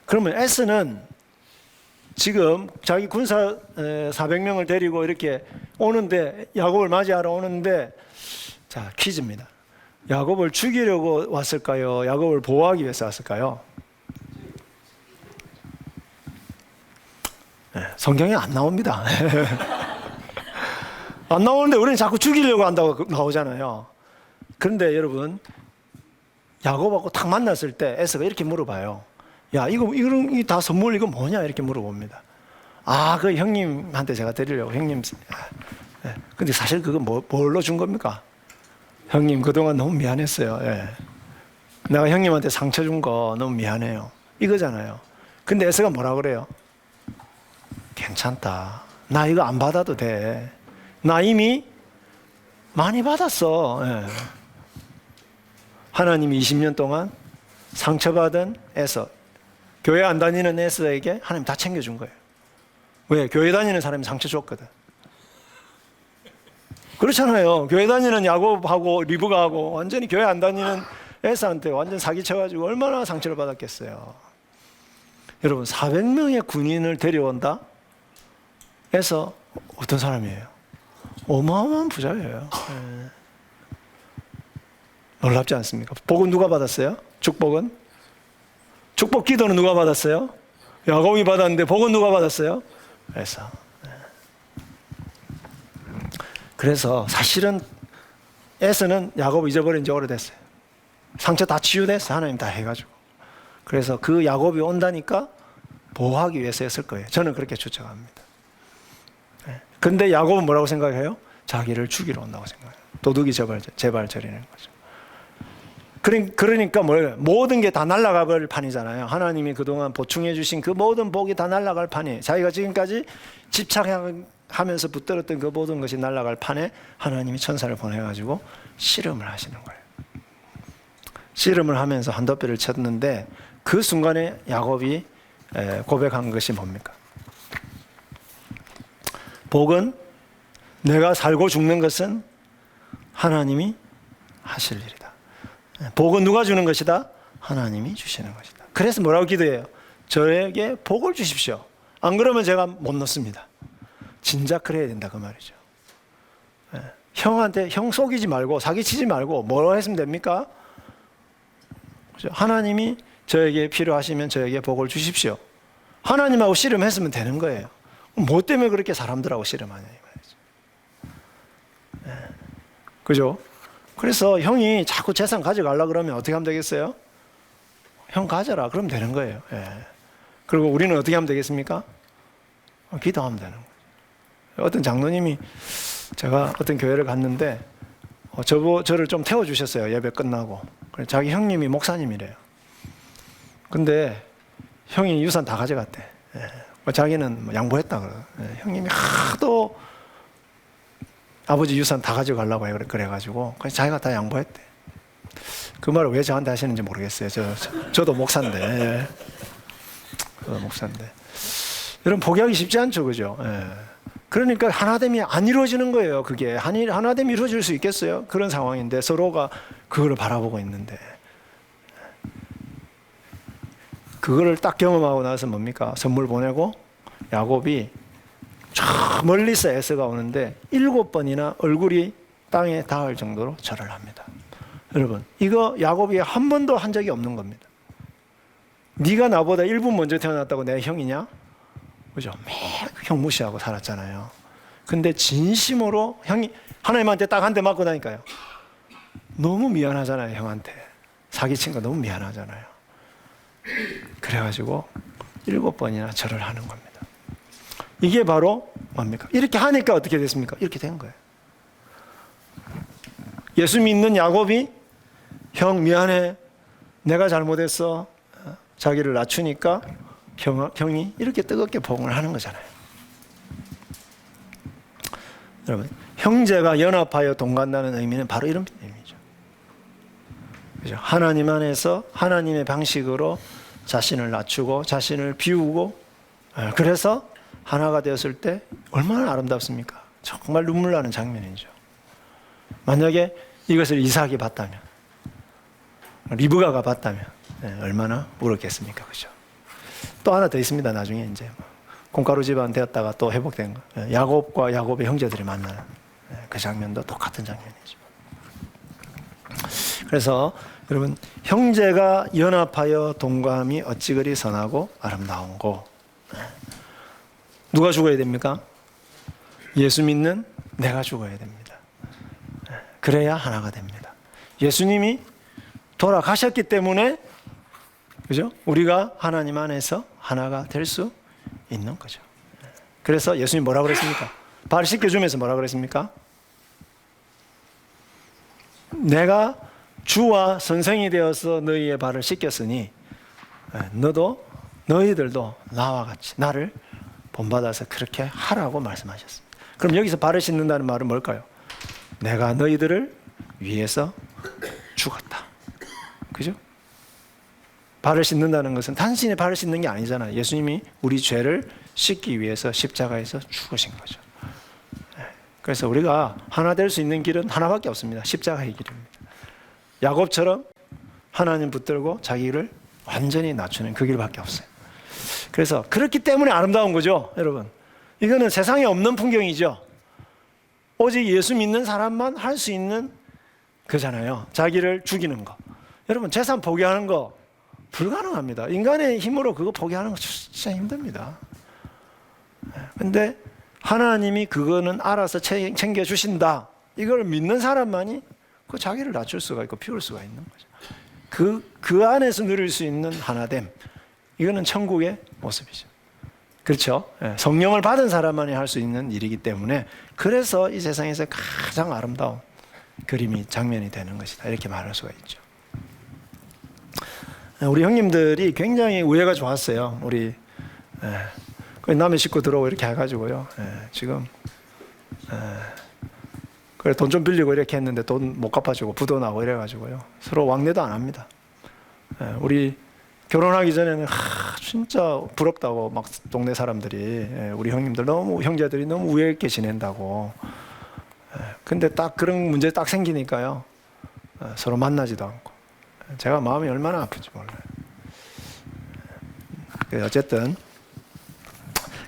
그러면 에스는 지금 자기 군사 400명을 데리고 이렇게 오는데, 야곱을 맞이하러 오는데, 자, 퀴즈입니다. 야곱을 죽이려고 왔을까요? 야곱을 보호하기 위해서 왔을까요? 성경에 안 나옵니다. 안 나오는데 우리는 자꾸 죽이려고 한다고 나오잖아요. 그런데 여러분, 야곱하고 딱 만났을 때 에스가 이렇게 물어봐요. 야, 이거 다 선물, 이거 뭐냐? 이렇게 물어봅니다. 그 형님한테 제가 드리려고, 형님. 근데 사실 그거 뭘로 준 겁니까? 형님, 그동안 너무 미안했어요. 내가 형님한테 상처 준 거 너무 미안해요. 이거잖아요. 근데 에스가 뭐라 그래요? 괜찮다. 나 이거 안 받아도 돼. 나 이미 많이 받았어. 하나님이 20년 동안 상처받은 에서, 교회 안 다니는 에서에게 하나님 다 챙겨준 거예요. 왜? 교회 다니는 사람이 상처 줬거든. 그렇잖아요. 교회 다니는 야곱하고 리브가하고 완전히 교회 안 다니는 에서한테 완전 사기쳐가지고 얼마나 상처를 받았겠어요. 여러분, 400명의 군인을 데려온다? 에서 어떤 사람이에요? 어마어마한 부자예요. 놀랍지 않습니까? 복은 누가 받았어요? 축복은? 축복 기도는 누가 받았어요? 야곱이 받았는데 복은 누가 받았어요? 그래서 사실은 에서는 야곱 잊어버린 지 오래됐어요. 상처 다 치유됐어. 하나님 다 해가지고. 그래서 그 야곱이 온다니까 보호하기 위해서 했을 거예요. 저는 그렇게 추측합니다. 근데 야곱은 뭐라고 생각해요? 자기를 죽이러 온다고 생각해요. 도둑이 제발 저리는 거죠. 그러니까 뭐예요? 모든 게 다 날아가 버릴 판이잖아요. 하나님이 그동안 보충해 주신 그 모든 복이 다 날아갈 판이에요. 자기가 지금까지 집착하면서 붙들었던 그 모든 것이 날아갈 판에 하나님이 천사를 보내가지고 씨름을 하시는 거예요. 씨름을 하면서 한도뼈를 쳤는데 그 순간에 야곱이 고백한 것이 뭡니까? 복은 내가 살고 죽는 것은 하나님이 하실 일이다. 복은 누가 주는 것이다? 하나님이 주시는 것이다. 그래서 뭐라고 기도해요? 저에게 복을 주십시오. 안 그러면 제가 못 넣습니다. 진작 그래야 된다 그 말이죠. 형한테 형 속이지 말고 사기치지 말고 뭐라고 했으면 됩니까? 그렇죠? 하나님이 저에게 필요하시면 저에게 복을 주십시오. 하나님하고 씨름했으면 되는 거예요. 뭐 때문에 그렇게 사람들하고 씨름하냐 이 말이죠. 그죠? 그래서 형이 자꾸 재산 가져가려고 그러면 어떻게 하면 되겠어요? 형 가져라 그러면 되는 거예요. 그리고 우리는 어떻게 하면 되겠습니까? 기도하면 되는 거예요. 어떤 장로님이 제가 어떤 교회를 갔는데 저를 좀 태워주셨어요. 예배 끝나고. 자기 형님이 목사님이래요. 근데 형이 유산 다 가져갔대. 자기는 양보했다 그래요. 형님이 하도 아버지 유산 다 가져가려고 그래가지고 자기가 다 양보했대. 그 말을 왜 저한테 하시는지 모르겠어요. 저도 목사인데. 저도 목사인데. 여러분 포기하기 쉽지 않죠, 그죠? 그러니까 하나됨이 안 이루어지는 거예요. 그게 하나됨이 이루어질 수 있겠어요? 그런 상황인데 서로가 그걸 바라보고 있는데 그거를 딱 경험하고 나서 뭡니까? 선물 보내고 야곱이 저 멀리서 에서가 오는데 7번이나 얼굴이 땅에 닿을 정도로 절을 합니다. 여러분 이거 야곱이 한 번도 한 적이 없는 겁니다. 네가 나보다 1분 먼저 태어났다고 내 형이냐? 그죠? 매일 형 무시하고 살았잖아요. 근데 진심으로 형이 하나님한테 딱 한 대 맞고 나니까요. 너무 미안하잖아요, 형한테. 사기친 거 너무 미안하잖아요. 그래가지고 7번이나 절을 하는 겁니다. 이게 바로 뭡니까? 이렇게 하니까 어떻게 됐습니까? 이렇게 된 거예요. 예수 믿는 야곱이 형 미안해. 내가 잘못했어. 자기를 낮추니까 형이 이렇게 뜨겁게 복을 하는 거잖아요. 여러분, 형제가 연합하여 동간다는 의미는 바로 이런 의미죠. 그죠? 하나님 안에서 하나님의 방식으로 자신을 낮추고 자신을 비우고 그래서 하나가 되었을 때 얼마나 아름답습니까? 정말 눈물 나는 장면이죠. 만약에 이것을 이삭이 봤다면 리브가가 봤다면 얼마나 울었겠습니까? 그죠? 또 하나 더 있습니다. 나중에 이제 콩가루 집안 되었다가 또 회복된 거. 야곱과 야곱의 형제들이 만나는 그 장면도 똑같은 장면이죠. 그래서 여러분 형제가 연합하여 동감이 어찌 그리 선하고 아름다운고. 누가 죽어야 됩니까? 예수 믿는 내가 죽어야 됩니다. 그래야 하나가 됩니다. 예수님이 돌아가셨기 때문에 그죠? 우리가 하나님 안에서 하나가 될 수 있는 거죠. 그래서 예수님 뭐라고 그랬습니까? 발 씻겨주면서 뭐라고 그랬습니까? 내가 주와 선생이 되어서 너희의 발을 씻겼으니 너희들도 나와 같이 나를 본받아서 그렇게 하라고 말씀하셨습니다. 그럼 여기서 발을 씻는다는 말은 뭘까요? 내가 너희들을 위해서 죽었다. 그죠? 발을 씻는다는 것은 단순히 발을 씻는 게 아니잖아요. 예수님이 우리 죄를 씻기 위해서 십자가에서 죽으신 거죠. 그래서 우리가 하나 될 수 있는 길은 하나밖에 없습니다. 십자가의 길입니다. 야곱처럼 하나님 붙들고 자기를 완전히 낮추는 그 길밖에 없어요. 그래서 그렇기 때문에 아름다운 거죠, 여러분. 이거는 세상에 없는 풍경이죠. 오직 예수 믿는 사람만 할 수 있는 거잖아요. 자기를 죽이는 거. 여러분 재산 포기하는 거 불가능합니다. 인간의 힘으로 그거 포기하는 거 진짜 힘듭니다. 근데 하나님이 그거는 알아서 챙겨주신다. 이걸 믿는 사람만이 그 자기를 낮출 수가 있고 피울 수가 있는 거죠. 그 안에서 누릴 수 있는 하나됨. 이거는 천국의 모습이죠. 그렇죠? 성령을 받은 사람만이 할 수 있는 일이기 때문에 그래서 이 세상에서 가장 아름다운 그림이 장면이 되는 것이다. 이렇게 말할 수가 있죠. 우리 형님들이 굉장히 우애가 좋았어요. 우리 남의 식구 들어오고 이렇게 해가지고요. 지금 그래 돈 좀 빌리고 이렇게 했는데 돈 못 갚아주고 부도 나고 이래가지고요. 서로 왕래도 안 합니다. 우리 결혼하기 전에는 진짜 부럽다고 막 동네 사람들이 우리 형님들 너무 형제들이 너무 우애 있게 지낸다고. 근데 딱 그런 문제 딱 생기니까요. 서로 만나지도 않고 제가 마음이 얼마나 아픈지 몰라요. 어쨌든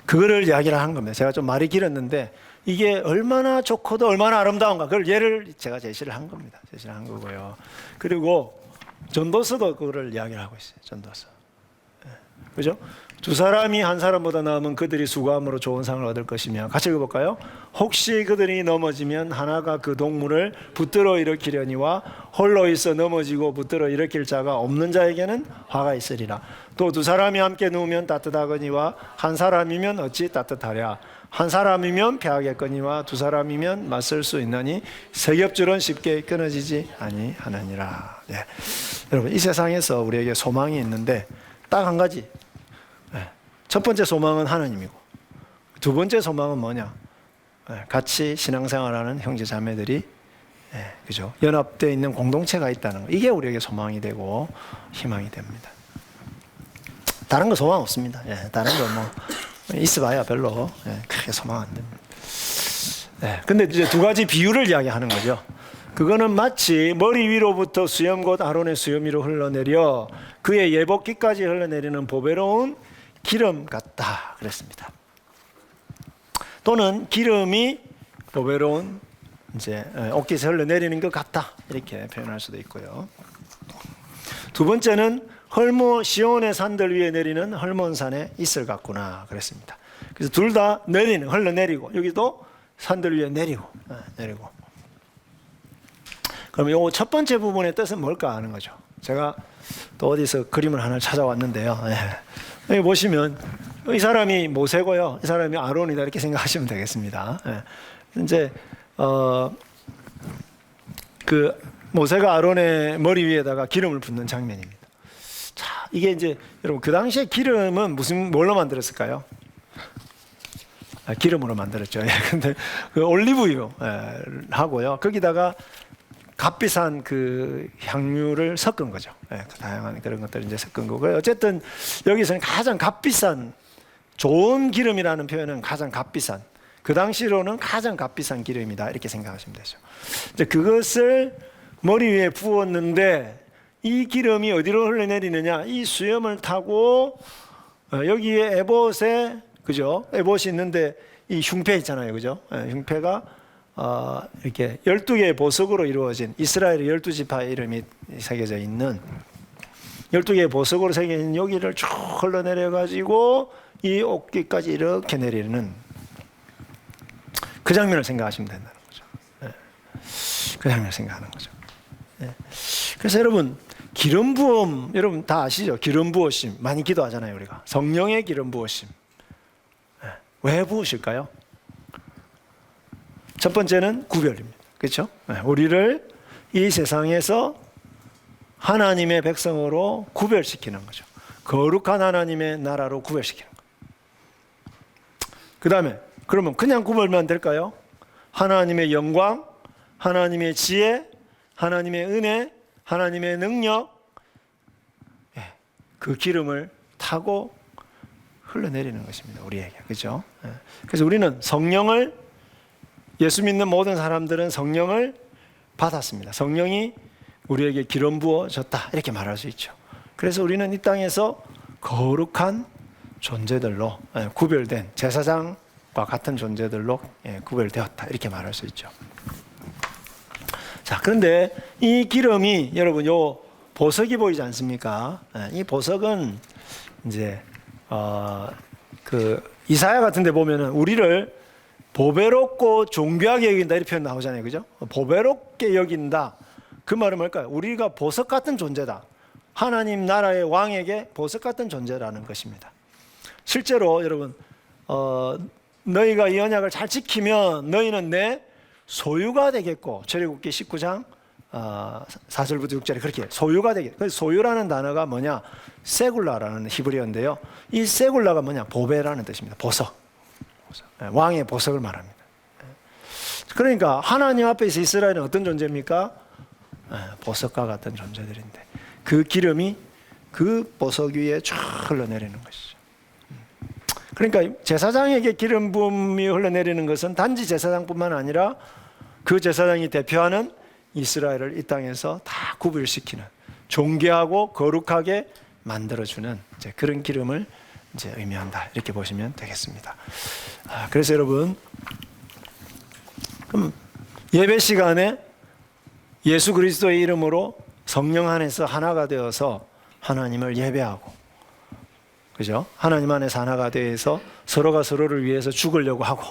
그거를 이야기를 한 겁니다. 제가 좀 말이 길었는데 이게 얼마나 좋고도 얼마나 아름다운가 그걸 예를 제가 제시를 한 겁니다. 제시를 한 거고요. 그리고 전도서도 그거를 이야기를 하고 있어요. 전도서. 그죠? 두 사람이 한 사람보다 나으면 그들이 수고함으로 좋은 상을 얻을 것이며, 같이 읽어볼까요? 혹시 그들이 넘어지면 하나가 그 동물을 붙들어 일으키려니와 홀로 있어 넘어지고 붙들어 일으킬 자가 없는 자에게는 화가 있으리라. 또 두 사람이 함께 누우면 따뜻하거니와 한 사람이면 어찌 따뜻하랴. 한 사람이면 패하겠거니와 두 사람이면 맞설 수 있나니 세 겹줄은 쉽게 끊어지지 아니하느니라. 예. 여러분, 이 세상에서 우리에게 소망이 있는데 딱 한 가지. 첫 번째 소망은 하나님이고, 두 번째 소망은 뭐냐? 같이 신앙생활하는 형제 자매들이 그죠? 연합되어 있는 공동체가 있다는 거. 이게 우리에게 소망이 되고 희망이 됩니다. 다른 거 소망 없습니다. 다른 거 뭐 있어봐야 별로 크게 소망 안 됩니다. 근데 이제 두 가지 비유를 이야기하는 거죠. 그거는 마치 머리 위로부터 수염 곧 아론의 수염 위로 흘러내려 그의 예복기까지 흘러내리는 보배로운 기름 같다 그랬습니다. 또는 기름이 보배로운 이제 옷깃에 흘러내리는 것 같다 이렇게 표현할 수도 있고요. 두 번째는 헐모 시온의 산들 위에 내리는 헐몬산의 이슬 같구나 그랬습니다. 그래서 둘 다 내리는 흘러내리고 여기도 산들 위에 내리고. 그럼 요 첫 번째 부분의 뜻은 뭘까 하는 거죠. 제가 또 어디서 그림을 하나 찾아왔는데요. 여기 보시면 이 사람이 모세고요. 이 사람이 아론이다 이렇게 생각하시면 되겠습니다. 이제 그 모세가 아론의 머리 위에다가 기름을 붓는 장면입니다. 자, 이게 이제 여러분 그 당시에 기름은 뭘로 만들었을까요? 기름으로 만들었죠. 근데 그 올리브유 하고요. 거기다가 값비싼 그 향유를 섞은 거죠. 다양한 그런 것들을 이제 섞은 거고요. 어쨌든 여기서는 가장 값비싼 좋은 기름이라는 표현은 가장 값비싼 그 당시로는 가장 값비싼 기름이다 이렇게 생각하시면 되죠. 이제 그것을 머리 위에 부었는데 이 기름이 어디로 흘러내리느냐? 이 수염을 타고 여기에 에봇에 그죠? 에봇이 있는데 이 흉패 있잖아요, 그죠? 흉패가 이렇게 12개의 보석으로 이루어진 이스라엘의 12지파의 이름이 새겨져 있는 12개의 보석으로 새겨진 여기를 쭉 흘러내려가지고 이 옷깃까지 이렇게 내리는 그 장면을 생각하시면 된다는 거죠. 그 장면을 생각하는 거죠. 그래서 여러분 기름 부음 여러분 다 아시죠? 기름 부으심 많이 기도하잖아요 우리가. 성령의 기름 부으심. 왜 부으실까요? 첫 번째는 구별입니다. 그렇죠? 우리를 이 세상에서 하나님의 백성으로 구별시키는 거죠. 거룩한 하나님의 나라로 구별시키는 거예요. 그 다음에 그러면 그냥 구별만 될까요? 하나님의 영광, 하나님의 지혜, 하나님의 은혜, 하나님의 능력 그 기름을 타고 흘러내리는 것입니다. 우리에게. 그렇죠? 그래서 우리는 성령을 예수 믿는 모든 사람들은 성령을 받았습니다. 성령이 우리에게 기름 부어졌다 이렇게 말할 수 있죠. 그래서 우리는 이 땅에서 거룩한 존재들로 구별된 제사장과 같은 존재들로 구별되었다 이렇게 말할 수 있죠. 자, 그런데 이 기름이 여러분 요 보석이 보이지 않습니까? 이 보석은 이제 그 이사야 같은 데 보면은 우리를 보배롭고 존귀하게 여긴다 이렇게 표현 나오잖아요. 그죠? 보배롭게 여긴다. 그 말은 뭘까요? 우리가 보석 같은 존재다. 하나님 나라의 왕에게 보석 같은 존재라는 것입니다. 실제로 여러분 너희가 이 언약을 잘 지키면 너희는 내 소유가 되겠고 출애굽기 19장 4절부터 6절에 그렇게 소유가 되게. 그래서 소유라는 단어가 뭐냐? 세굴라라는 히브리어인데요. 이 세굴라가 뭐냐? 보배라는 뜻입니다. 보석. 왕의 보석을 말합니다. 그러니까 하나님 앞에서 이스라엘은 어떤 존재입니까? 보석과 같은 존재들인데 그 기름이 그 보석 위에 쫙 흘러내리는 것이죠. 그러니까 제사장에게 기름 부음이 흘러내리는 것은 단지 제사장뿐만 아니라 그 제사장이 대표하는 이스라엘을 이 땅에서 다 구별시키는, 존귀하고 거룩하게 만들어주는 이제 그런 기름을 이제 의미한다, 이렇게 보시면 되겠습니다. 그래서 여러분, 그럼 예배 시간에 예수 그리스도의 이름으로 성령 안에서 하나가 되어서 하나님을 예배하고, 그죠? 하나님 안에서 하나가 되어서 서로가 서로를 위해서 죽으려고 하고,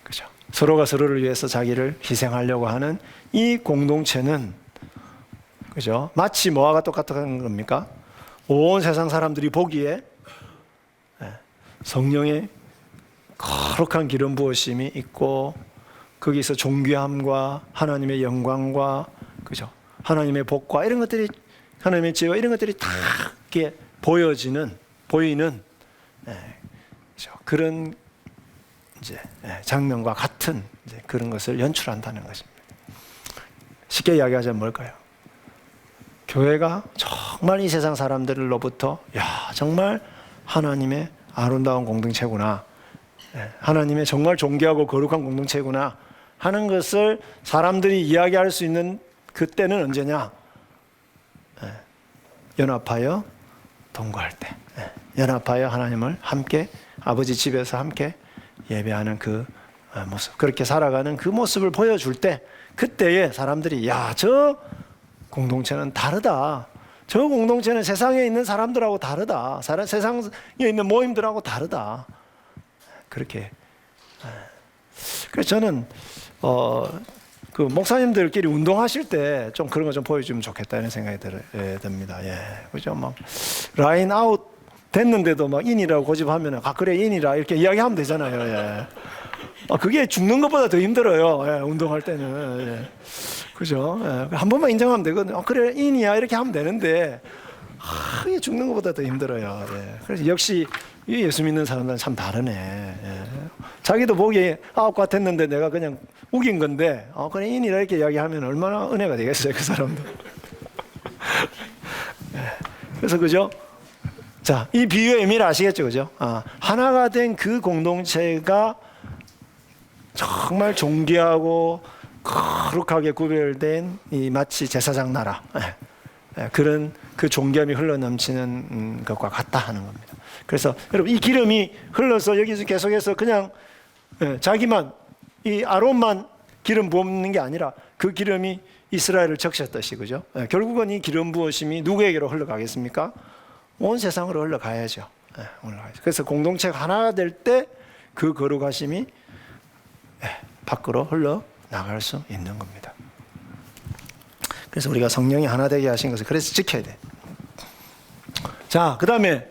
그죠? 서로가 서로를 위해서 자기를 희생하려고 하는 이 공동체는, 그죠? 마치 뭐와 똑같은 겁니까? 온 세상 사람들이 보기에 성령의 거룩한 기름 부으심이 있고, 거기서 존귀함과 하나님의 영광과, 그죠? 하나님의 복과 이런 것들이, 하나님의 지혜와 이런 것들이 다 이렇게 보이는 그죠? 그런 이제 장면과 같은 이제 그런 것을 연출한다는 것입니다. 쉽게 이야기하자면 뭘까요? 교회가 정말 이 세상 사람들로부터 정말 하나님의 아름다운 공동체구나, 하나님의 정말 존귀하고 거룩한 공동체구나 하는 것을 사람들이 이야기할 수 있는 그때는 언제냐? 연합하여 동거할 때, 연합하여 하나님을 함께 아버지 집에서 함께 예배하는 그 모습, 그렇게 살아가는 그 모습을 보여줄 때, 그때에 사람들이 저 공동체는 다르다, 저 공동체는 세상에 있는 사람들하고 다르다, 세상에 있는 모임들하고 다르다, 그렇게. 그래서 저는 그 목사님들끼리 운동하실 때 좀 그런 거 좀 보여주면 좋겠다 이런 생각이 듭니다. 그죠? 막 라인 아웃 됐는데도 막 인이라고 고집하면 그래 인이라 이렇게 이야기하면 되잖아요. 그게 죽는 것보다 더 힘들어요. 운동할 때는. 그죠? 한 번만 인정하면 되거든요. 그래 인이야 이렇게 하면 되는데 이게 죽는 것보다 더 힘들어요. 그래서 역시 예수 믿는 사람들은 참 다르네. 자기도 보기에 아웃 같았는데 내가 그냥 우긴 건데 그래 인이라 이렇게 이야기하면 얼마나 은혜가 되겠어요, 그 사람도. 그래서 그죠? 자, 이 비유의 의미를 아시겠죠, 그죠? 하나가 된 그 공동체가 정말 존귀하고 거룩하게 구별된 이 마치 제사장 나라, 그런 그 존귀함이 흘러넘치는 것과 같다 하는 겁니다. 그래서 여러분, 이 기름이 흘러서 여기서 계속해서 그냥 자기만, 이 아론만 기름 부었는 게 아니라 그 기름이 이스라엘을 적셨듯이, 그죠? 결국은 이 기름 부으심이 누구에게로 흘러가겠습니까? 온 세상으로 흘러가야죠. 올라가야죠. 그래서 공동체가 하나가 될 때 그 거룩하심이 밖으로 흘러나갈 수 있는 겁니다. 그래서 우리가 성령이 하나 되게 하신 것을 그래서 지켜야 돼. 자, 그 다음에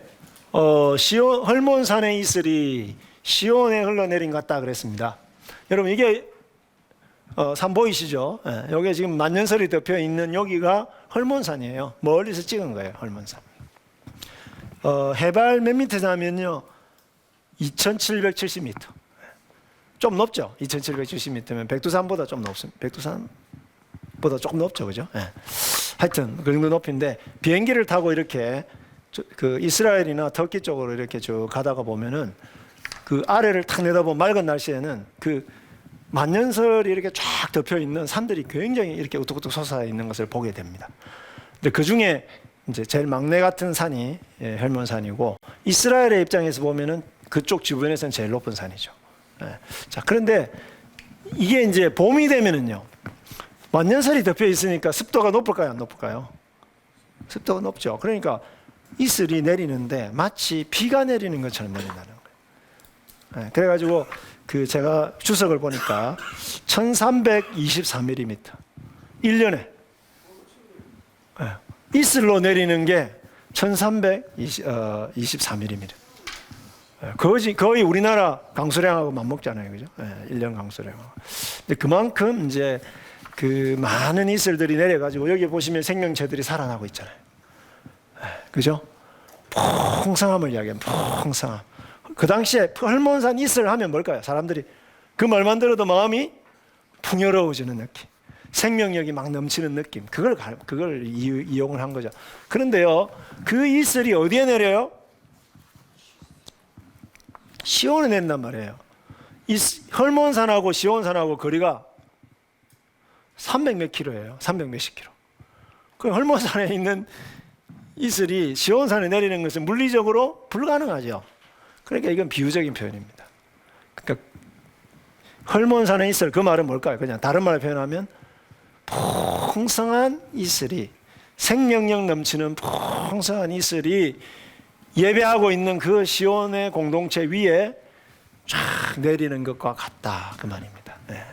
헐몬산에 있으리 시온에 흘러내린 것 같다 그랬습니다. 여러분, 이게 산 보이시죠? 여기 지금 만년설이 덮여 있는 여기가 헐몬산이에요. 멀리서 찍은 거예요, 헐몬산. 해발 몇 미터냐면요, 2,770m. 좀 높죠? 2,770m면 백두산보다 좀 높습니다. 백두산보다 조금 높죠, 그죠? 하여튼 그 정도 높이인데, 비행기를 타고 이렇게 그 이스라엘이나 터키 쪽으로 이렇게 쭉 가다가 보면은 그 아래를 탁 내다보면 맑은 날씨에는 그 만년설이 이렇게 쫙 덮여 있는 산들이 굉장히 이렇게 우뚝우뚝 솟아 있는 것을 보게 됩니다. 근데 그 중에 이제 제일 막내 같은 산이 헐몬산이고, 이스라엘의 입장에서 보면은 그쪽 주변에서는 제일 높은 산이죠. 자, 그런데 이게 이제 봄이 되면은요, 만년설이 덮여 있으니까 습도가 높을까요, 안 높을까요? 습도가 높죠. 그러니까 이슬이 내리는데 마치 비가 내리는 것처럼 내린다는 거예요. 그래가지고 그 제가 주석을 보니까 1324mm 1년에 이슬로 내리는 게 1324mm. 거의 우리나라 강수량하고 맞먹잖아요, 그죠? 1년 강수량하고. 근데 그만큼 이제 그 많은 이슬들이 내려가지고 여기 보시면 생명체들이 살아나고 있잖아요. 그죠? 풍성함을 이야기해요. 풍성함. 그 당시에 헐몬산 이슬 하면 뭘까요? 사람들이 그 말만 들어도 마음이 풍요로워지는 느낌, 생명력이 막 넘치는 느낌, 그걸 이용을 한 거죠. 그런데요, 그 이슬이 어디에 내려요? 시온에 낸단 말이에요. 헐몬산하고 시온산하고 거리가 300 몇 킬로예요. 300 몇십 킬로. 그 헐몬산에 있는 이슬이 시온산에 내리는 것은 물리적으로 불가능하죠. 그러니까 이건 비유적인 표현입니다. 그러니까 헐몬산의 이슬, 그 말은 뭘까요? 그냥 다른 말로 표현하면 풍성한 이슬이, 생명력 넘치는 풍성한 이슬이 예배하고 있는 그 시온의 공동체 위에 쫙 내리는 것과 같다, 그 말입니다. 네.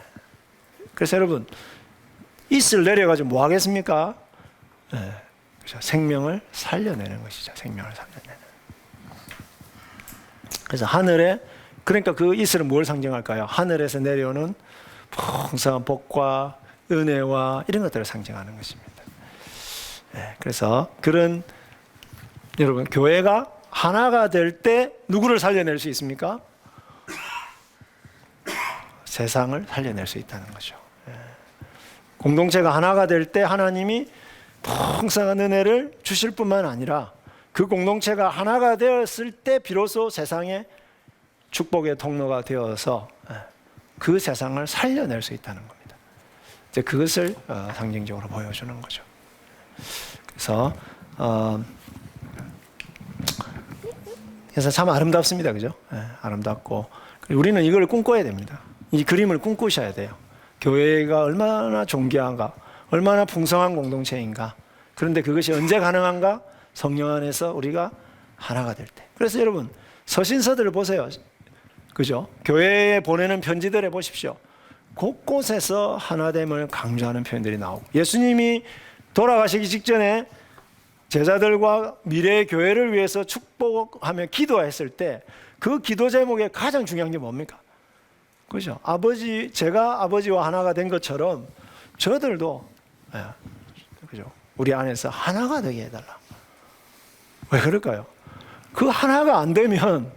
그래서 여러분, 이슬 내려가지고 뭐 하겠습니까? 네. 그렇죠. 생명을 살려내는 것이죠. 생명을 살려내는. 그래서 하늘에, 그러니까 그 이슬은 뭘 상징할까요? 하늘에서 내려오는 풍성한 복과 은혜와 이런 것들을 상징하는 것입니다. 네. 그래서 그런, 여러분, 교회가 하나가 될 때 누구를 살려낼 수 있습니까? 세상을 살려낼 수 있다는 거죠. 공동체가 하나가 될 때 하나님이 풍성한 은혜를 주실 뿐만 아니라 그 공동체가 하나가 되었을 때 비로소 세상에 축복의 통로가 되어서 그 세상을 살려낼 수 있다는 겁니다. 이제 그것을 상징적으로 보여주는 거죠. 그래서 참 아름답습니다. 그죠? 아름답고 우리는 이걸 꿈꿔야 됩니다. 이 그림을 꿈꾸셔야 돼요. 교회가 얼마나 존귀한가, 얼마나 풍성한 공동체인가. 그런데 그것이 언제 가능한가? 성령 안에서 우리가 하나가 될 때. 그래서 여러분, 서신서들을 보세요. 그죠? 교회에 보내는 편지들에 보십시오. 곳곳에서 하나됨을 강조하는 표현들이 나오고, 예수님이 돌아가시기 직전에 제자들과 미래의 교회를 위해서 축복하며 기도했을 때 그 기도 제목의 가장 중요한 게 뭡니까? 그죠? 제가 아버지와 하나가 된 것처럼 저들도, 그죠? 우리 안에서 하나가 되게 해달라. 왜 그럴까요? 그 하나가 안 되면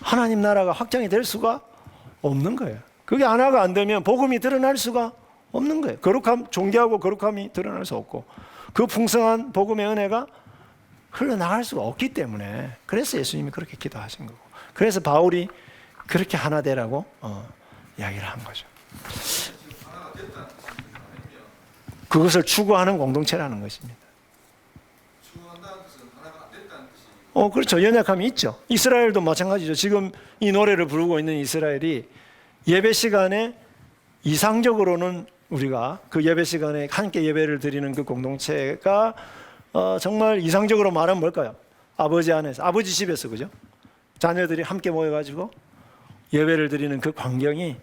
하나님 나라가 확장이 될 수가 없는 거예요. 그게 하나가 안 되면 복음이 드러날 수가 없는 거예요. 존귀하고 거룩함이 드러날 수 없고, 그 풍성한 복음의 은혜가 흘러나갈 수가 없기 때문에, 그래서 예수님이 그렇게 기도하신 거고, 그래서 바울이 그렇게 하나 되라고 이야기를 한 거죠. 그것을 추구하는 공동체라는 것입니다. 그렇죠. 연약함이 있죠. 이스라엘도 마찬가지죠. 지금 이 노래를 부르고 있는 이스라엘이 예배 시간에 이상적으로는 우리가 그 예배 시간에 함께 예배를 드리는 그 공동체가 정말 이상적으로 말하면 뭘까요? 아버지 안에서, 아버지 집에서, 그죠? 자녀들이 함께 모여가지고 예배를 드리는 그 광경이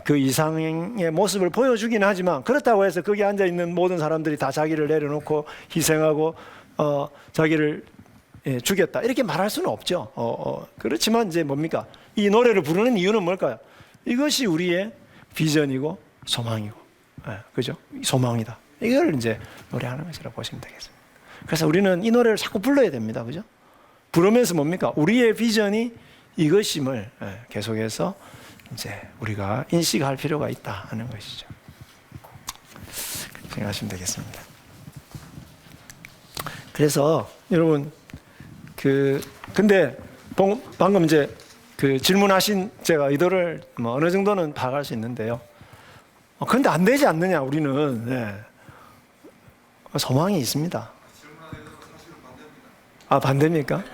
그 이상의 모습을 보여주긴 하지만, 그렇다고 해서 거기 앉아있는 모든 사람들이 다 자기를 내려놓고 희생하고 자기를 죽였다 이렇게 말할 수는 없죠. 그렇지만 이제 뭡니까? 이 노래를 부르는 이유는 뭘까요? 이것이 우리의 비전이고 소망이고, 그죠? 소망이다. 이걸 이제 노래하는 것이라고 보시면 되겠습니다. 그래서 우리는 이 노래를 자꾸 불러야 됩니다. 그죠? 부르면서 뭡니까? 우리의 비전이 이것임을 계속해서 이제 우리가 인식할 필요가 있다 하는 것이죠. 생각하시면 되겠습니다. 그래서 여러분, 근데 방금 이제 그 질문하신 제가 의도를 어느 정도는 파악할 수 있는데요. 그런데 안 되지 않느냐, 우리는. 소망이 있습니다. 반대입니까?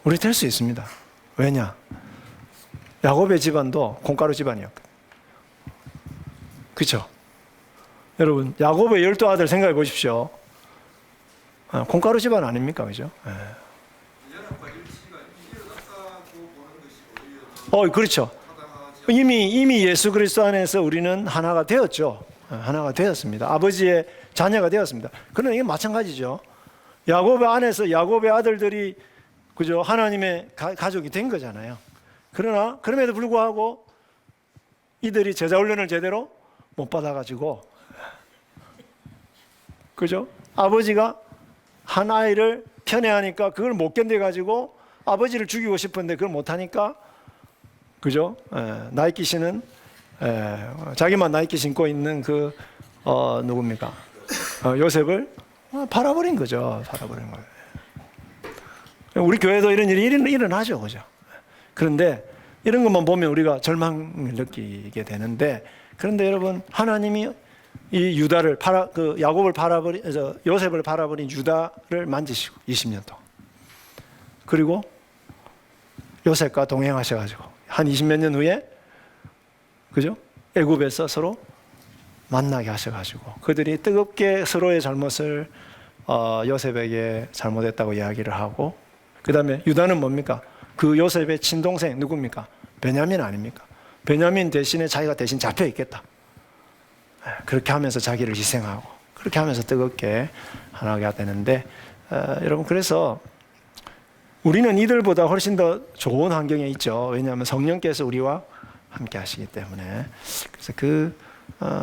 우리 될 수 있습니다. 왜냐? 야곱의 집안도 콩가루 집안이었거든요. 그렇죠? 여러분, 야곱의 12아들 생각해 보십시오. 콩가루 집안 아닙니까? 그죠? 그렇죠. 이미 예수 그리스도 안에서 우리는 하나가 되었죠. 하나가 되었습니다. 아버지의 자녀가 되었습니다. 그러나 이게 마찬가지죠. 야곱의 안에서 야곱의 아들들이, 그죠? 하나님의 가족이 된 거잖아요. 그러나 그럼에도 불구하고 이들이 제자 훈련을 제대로 못 받아가지고, 그죠? 아버지가 한 아이를 편애하니까 그걸 못 견뎌가지고 아버지를 죽이고 싶은데 그걸 못하니까, 그죠? 나이키 신은, 자기만 나이키 신고 있는 그 누굽니까? 요셉을 팔아버린 거죠. 팔아버린 거예요. 우리 교회도 이런 일이 일어나죠, 그죠? 그런데 이런 것만 보면 우리가 절망을 느끼게 되는데, 그런데 여러분, 하나님이 이 유다를 야곱을 요셉을 팔아버린 유다를 만지시고 20년 동안, 그리고 요셉과 동행하셔가지고 한 20몇 년 후에, 그죠? 애굽에서 서로 만나게 하셔가지고 그들이 뜨겁게 서로의 잘못을 요셉에게 잘못했다고 이야기를 하고, 그 다음에 유다는 뭡니까? 그 요셉의 친동생 누굽니까? 베냐민 아닙니까? 베냐민 대신에 자기가 대신 잡혀 있겠다. 그렇게 하면서 자기를 희생하고, 그렇게 하면서 뜨겁게 하나가 되는데, 여러분, 그래서 우리는 이들보다 훨씬 더 좋은 환경에 있죠. 왜냐하면 성령께서 우리와 함께 하시기 때문에. 그래서 그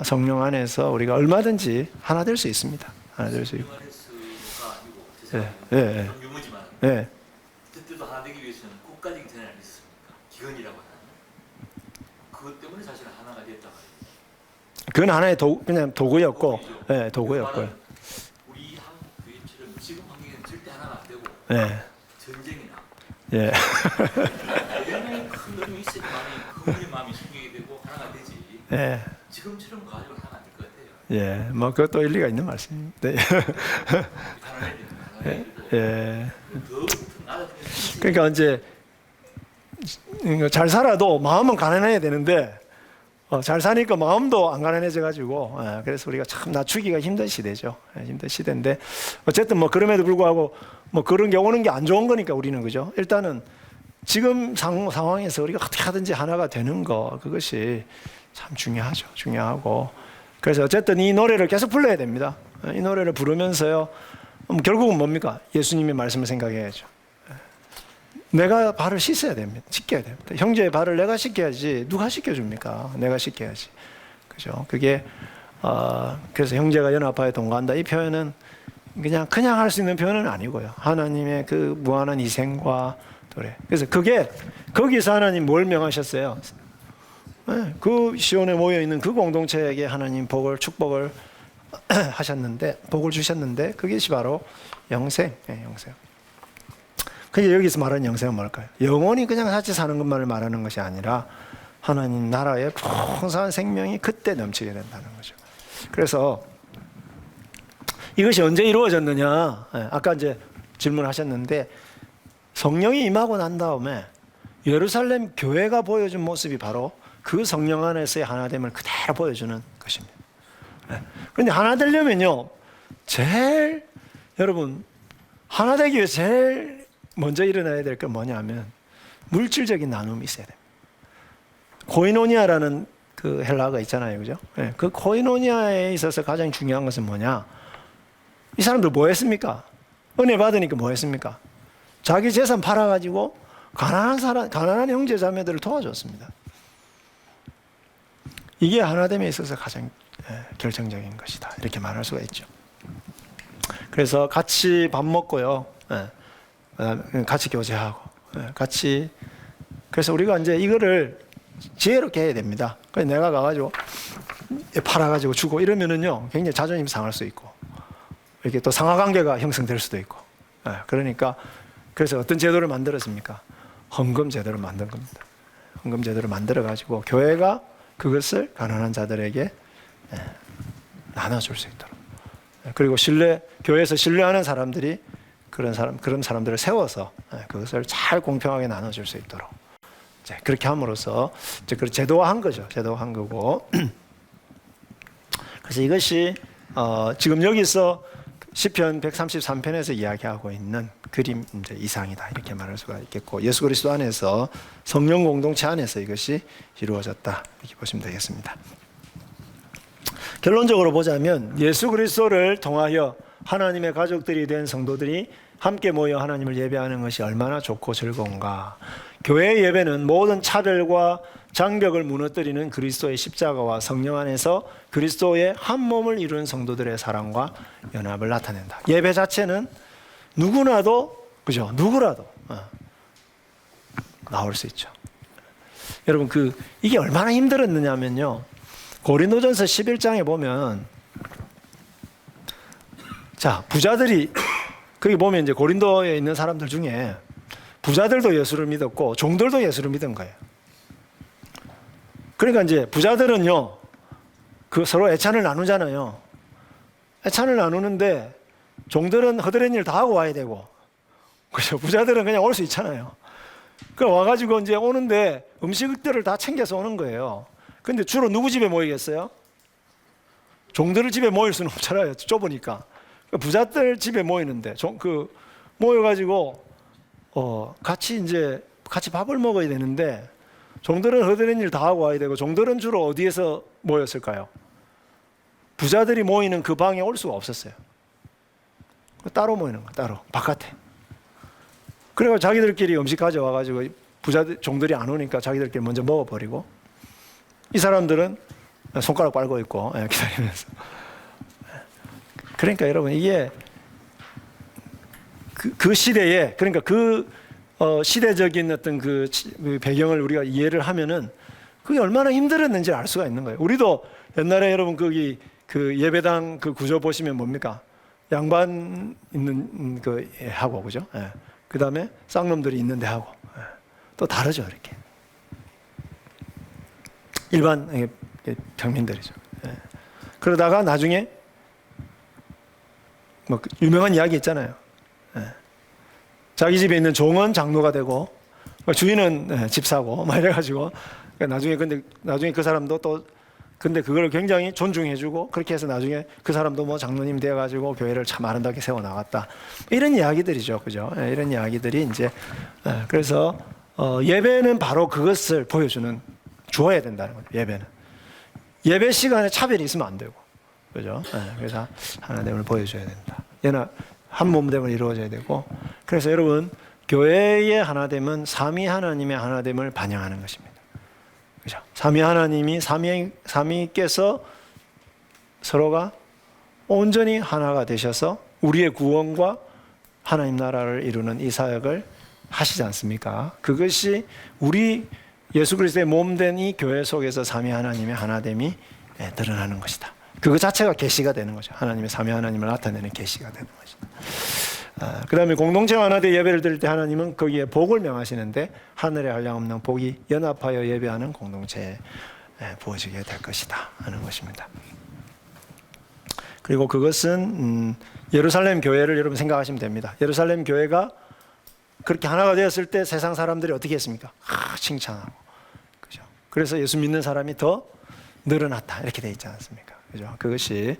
성령 안에서 우리가 얼마든지 하나 될 수 있습니다. 하나 될 수 있고. 네. 유무지만 네. 그때도 하나 되기 위해서는 국가적인 전환이 있었습니까? 기근이라고 하나요? 그것 때문에 사실은 하나가 됐다. 그건 하나의 그냥 도구였고, 네, 도구였고요. 우리 한국 교회처럼 지금 환경에는 절대 하나가 안 되고, 네. 전쟁이나 예. 예전에 큰 어려움이 있어야만 그분의 마음이 순경이 되고 하나가 되지. 예. 지금처럼 가지고 하나가 안 될 것 같아요. 예. 뭐 그것도 일리가 있는 말씀입니다. 네. 예. 그러니까 이제 잘 살아도 마음은 가난해야 되는데, 잘 사니까 마음도 안 가난해져 가지고, 그래서 우리가 참 낮추기가 힘든 시대죠. 힘든 시대인데, 어쨌든 뭐 그럼에도 불구하고 뭐 그런 게 오는 게 안 좋은 거니까 우리는, 그죠? 일단은 지금 상황에서 우리가 어떻게 하든지 하나가 되는 거, 그것이 참 중요하죠. 중요하고. 그래서 어쨌든 이 노래를 계속 불러야 됩니다. 이 노래를 부르면서요, 결국은 뭡니까? 예수님의 말씀을 생각해야죠. 내가 발을 씻어야 됩니다. 씻겨야 됩니다. 형제의 발을 내가 씻겨야지 누가 씻겨줍니까? 내가 씻겨야지. 그죠? 그게 그래서 형제가 연합하여 동거한다. 이 표현은 그냥 할 수 있는 표현은 아니고요. 하나님의 그 무한한 희생과 도래. 그래서 그게 거기서 하나님 뭘 명하셨어요? 네, 그 시온에 모여 있는 그 공동체에게 하나님 축복을 하셨는데, 복을 주셨는데, 그것이 바로 영생. 영생. 그게 여기서 말하는 영생은 뭘까요? 영원히 그냥 같이 사는 것만을 말하는 것이 아니라 하나님 나라의 풍성한 생명이 그때 넘치게 된다는 거죠. 그래서 이것이 언제 이루어졌느냐? 아까 이제 질문하셨는데, 성령이 임하고 난 다음에 예루살렘 교회가 보여준 모습이 바로 그 성령 안에서의 하나됨을 그대로 보여주는 것입니다. 그런데 하나 되려면요, 여러분, 하나 되기 위해서 제일 먼저 일어나야 될 건 뭐냐면 물질적인 나눔이 있어야 됩니다. 코이노니아라는 그 헬라어가 있잖아요, 그죠? 그 코이노니아에 있어서 가장 중요한 것은 뭐냐? 이 사람들 뭐 했습니까? 은혜 받으니까 뭐 했습니까? 자기 재산 팔아가지고 가난한 형제 자매들을 도와줬습니다. 이게 하나됨에 있어서 가장 결정적인 것이다, 이렇게 말할 수가 있죠. 그래서 같이 밥 먹고요, 같이 교제하고, 그래서 우리가 이제 이거를 지혜롭게 해야 됩니다. 그래서 내가 가가지고 팔아가지고 주고 이러면은요, 굉장히 자존심 상할 수 있고, 이렇게 또 상하관계가 형성될 수도 있고. 그러니까 그래서 어떤 제도를 만들었습니까? 헌금 제도를 만든 겁니다. 헌금 제도를 만들어 가지고 교회가 그것을 가난한 자들에게 나눠줄 수 있도록. 그리고 교회에서 신뢰하는 사람들이 그런 사람들을 세워서 그것을 잘 공평하게 나눠줄 수 있도록. 그렇게 함으로써 그걸 제도화한 거죠. 제도화한 거고. 그래서 이것이 지금 여기서 시편 133편에서 이야기하고 있는 그림 이상이다, 이렇게 말할 수가 있겠고, 예수 그리스도 안에서 성령 공동체 안에서 이것이 이루어졌다, 이렇게 보시면 되겠습니다. 결론적으로 보자면 예수 그리스도를 통하여 하나님의 가족들이 된 성도들이 함께 모여 하나님을 예배하는 것이 얼마나 좋고 즐거운가. 교회의 예배는 모든 차별과 장벽을 무너뜨리는 그리스도의 십자가와 성령 안에서 그리스도의 한 몸을 이루는 성도들의 사랑과 연합을 나타낸다. 예배 자체는 누구라도 그죠? 누구라도 나올 수 있죠. 여러분 이게 얼마나 힘들었느냐면요. 고린도전서 11장에 보면 자, 부자들이 거기 보면 이제 고린도에 있는 사람들 중에 부자들도 예수를 믿었고 종들도 예수를 믿은 거예요. 그러니까 이제 부자들은요, 서로 애찬을 나누잖아요. 애찬을 나누는데 종들은 허드렛 일 다 하고 와야 되고, 그죠? 부자들은 그냥 올 수 있잖아요. 그 와가지고 이제 오는데 음식들을 다 챙겨서 오는 거예요. 근데 주로 누구 집에 모이겠어요? 종들 집에 모일 수는 없잖아요. 좁으니까. 부자들 집에 모이는데 모여가지고 같이 밥을 먹어야 되는데 종들은 허드렛 일 다 하고 와야 되고 종들은 주로 어디에서 모였을까요? 부자들이 모이는 그 방에 올 수가 없었어요. 따로 모이는 거, 따로 바깥에. 그래서 자기들끼리 음식 가져와가지고 종들이 안 오니까 자기들끼리 먼저 먹어버리고 이 사람들은 손가락 빨고 있고 기다리면서. 그러니까 여러분 이게 그 시대에 그러니까 시대적인 어떤 그 배경을 우리가 이해를 하면은 그게 얼마나 힘들었는지 알 수가 있는 거예요. 우리도 옛날에 여러분 거기 그 예배당 그 구조 보시면 뭡니까? 양반 있는 그 하고 그죠? 예. 그 다음에 쌍놈들이 있는데 하고 또 다르죠 이렇게. 일반 평민들이죠. 예. 그러다가 나중에 뭐 유명한 이야기 있잖아요. 예. 자기 집에 있는 종은 장로가 되고 주인은 집사고 막 이래가지고 나중에 그 사람도 또 근데 그걸 굉장히 존중해주고 그렇게 해서 나중에 그 사람도 뭐 장로님 되어가지고 교회를 참 아름답게 세워 나갔다 이런 이야기들이죠, 그죠? 이런 이야기들이 이제 그래서 예배는 바로 그것을 보여주는 주어야 된다는 거죠. 예배 시간에 차별이 있으면 안 되고, 그죠? 그래서 하나됨을 보여줘야 된다. 얘는 한 몸됨을 이루어져야 되고, 그래서 여러분 교회의 하나됨은 삼위 하나님의 하나됨을 반영하는 것입니다. 그죠? 삼위 하나님이 삼위께서 서로가 온전히 하나가 되셔서 우리의 구원과 하나님 나라를 이루는 이 사역을 하시지 않습니까? 그것이 우리 예수 그리스도의 몸된 이 교회 속에서 삼위 하나님의 하나됨이 드러나는 것이다. 그거 자체가 계시가 되는 거죠. 하나님의 삼위 하나님을 나타내는 계시가 되는 것이다. 그 다음에 공동체 하나되 예배를 드릴 때 하나님은 거기에 복을 명하시는데 하늘에 한량없는 복이 연합하여 예배하는 공동체에 부어지게 될 것이다 하는 것입니다. 그리고 그것은 예루살렘 교회를 여러분 생각하시면 됩니다. 예루살렘 교회가 그렇게 하나가 되었을 때 세상 사람들이 어떻게 했습니까? 칭찬하고, 그죠? 그래서 예수 믿는 사람이 더 늘어났다 이렇게 돼 있지 않습니까? 그죠? 그것이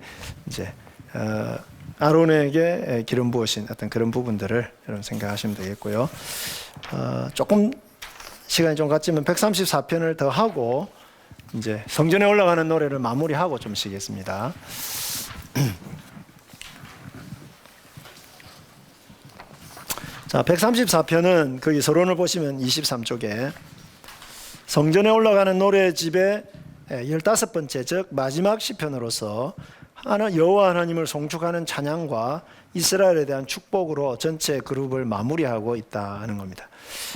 이제 아론에게 기름 부으신 어떤 그런 부분들을 여러분 생각하시면 되겠고요. 조금 시간이 좀 갔지만 134편을 더 하고 이제 성전에 올라가는 노래를 마무리하고 좀 쉬겠습니다. 자, 134편은 거기 서론을 보시면 23쪽에 성전에 올라가는 노래집의 15번째 즉 마지막 시편으로서 여호와 하나님을 송축하는 찬양과 이스라엘에 대한 축복으로 전체 그룹을 마무리하고 있다는 겁니다.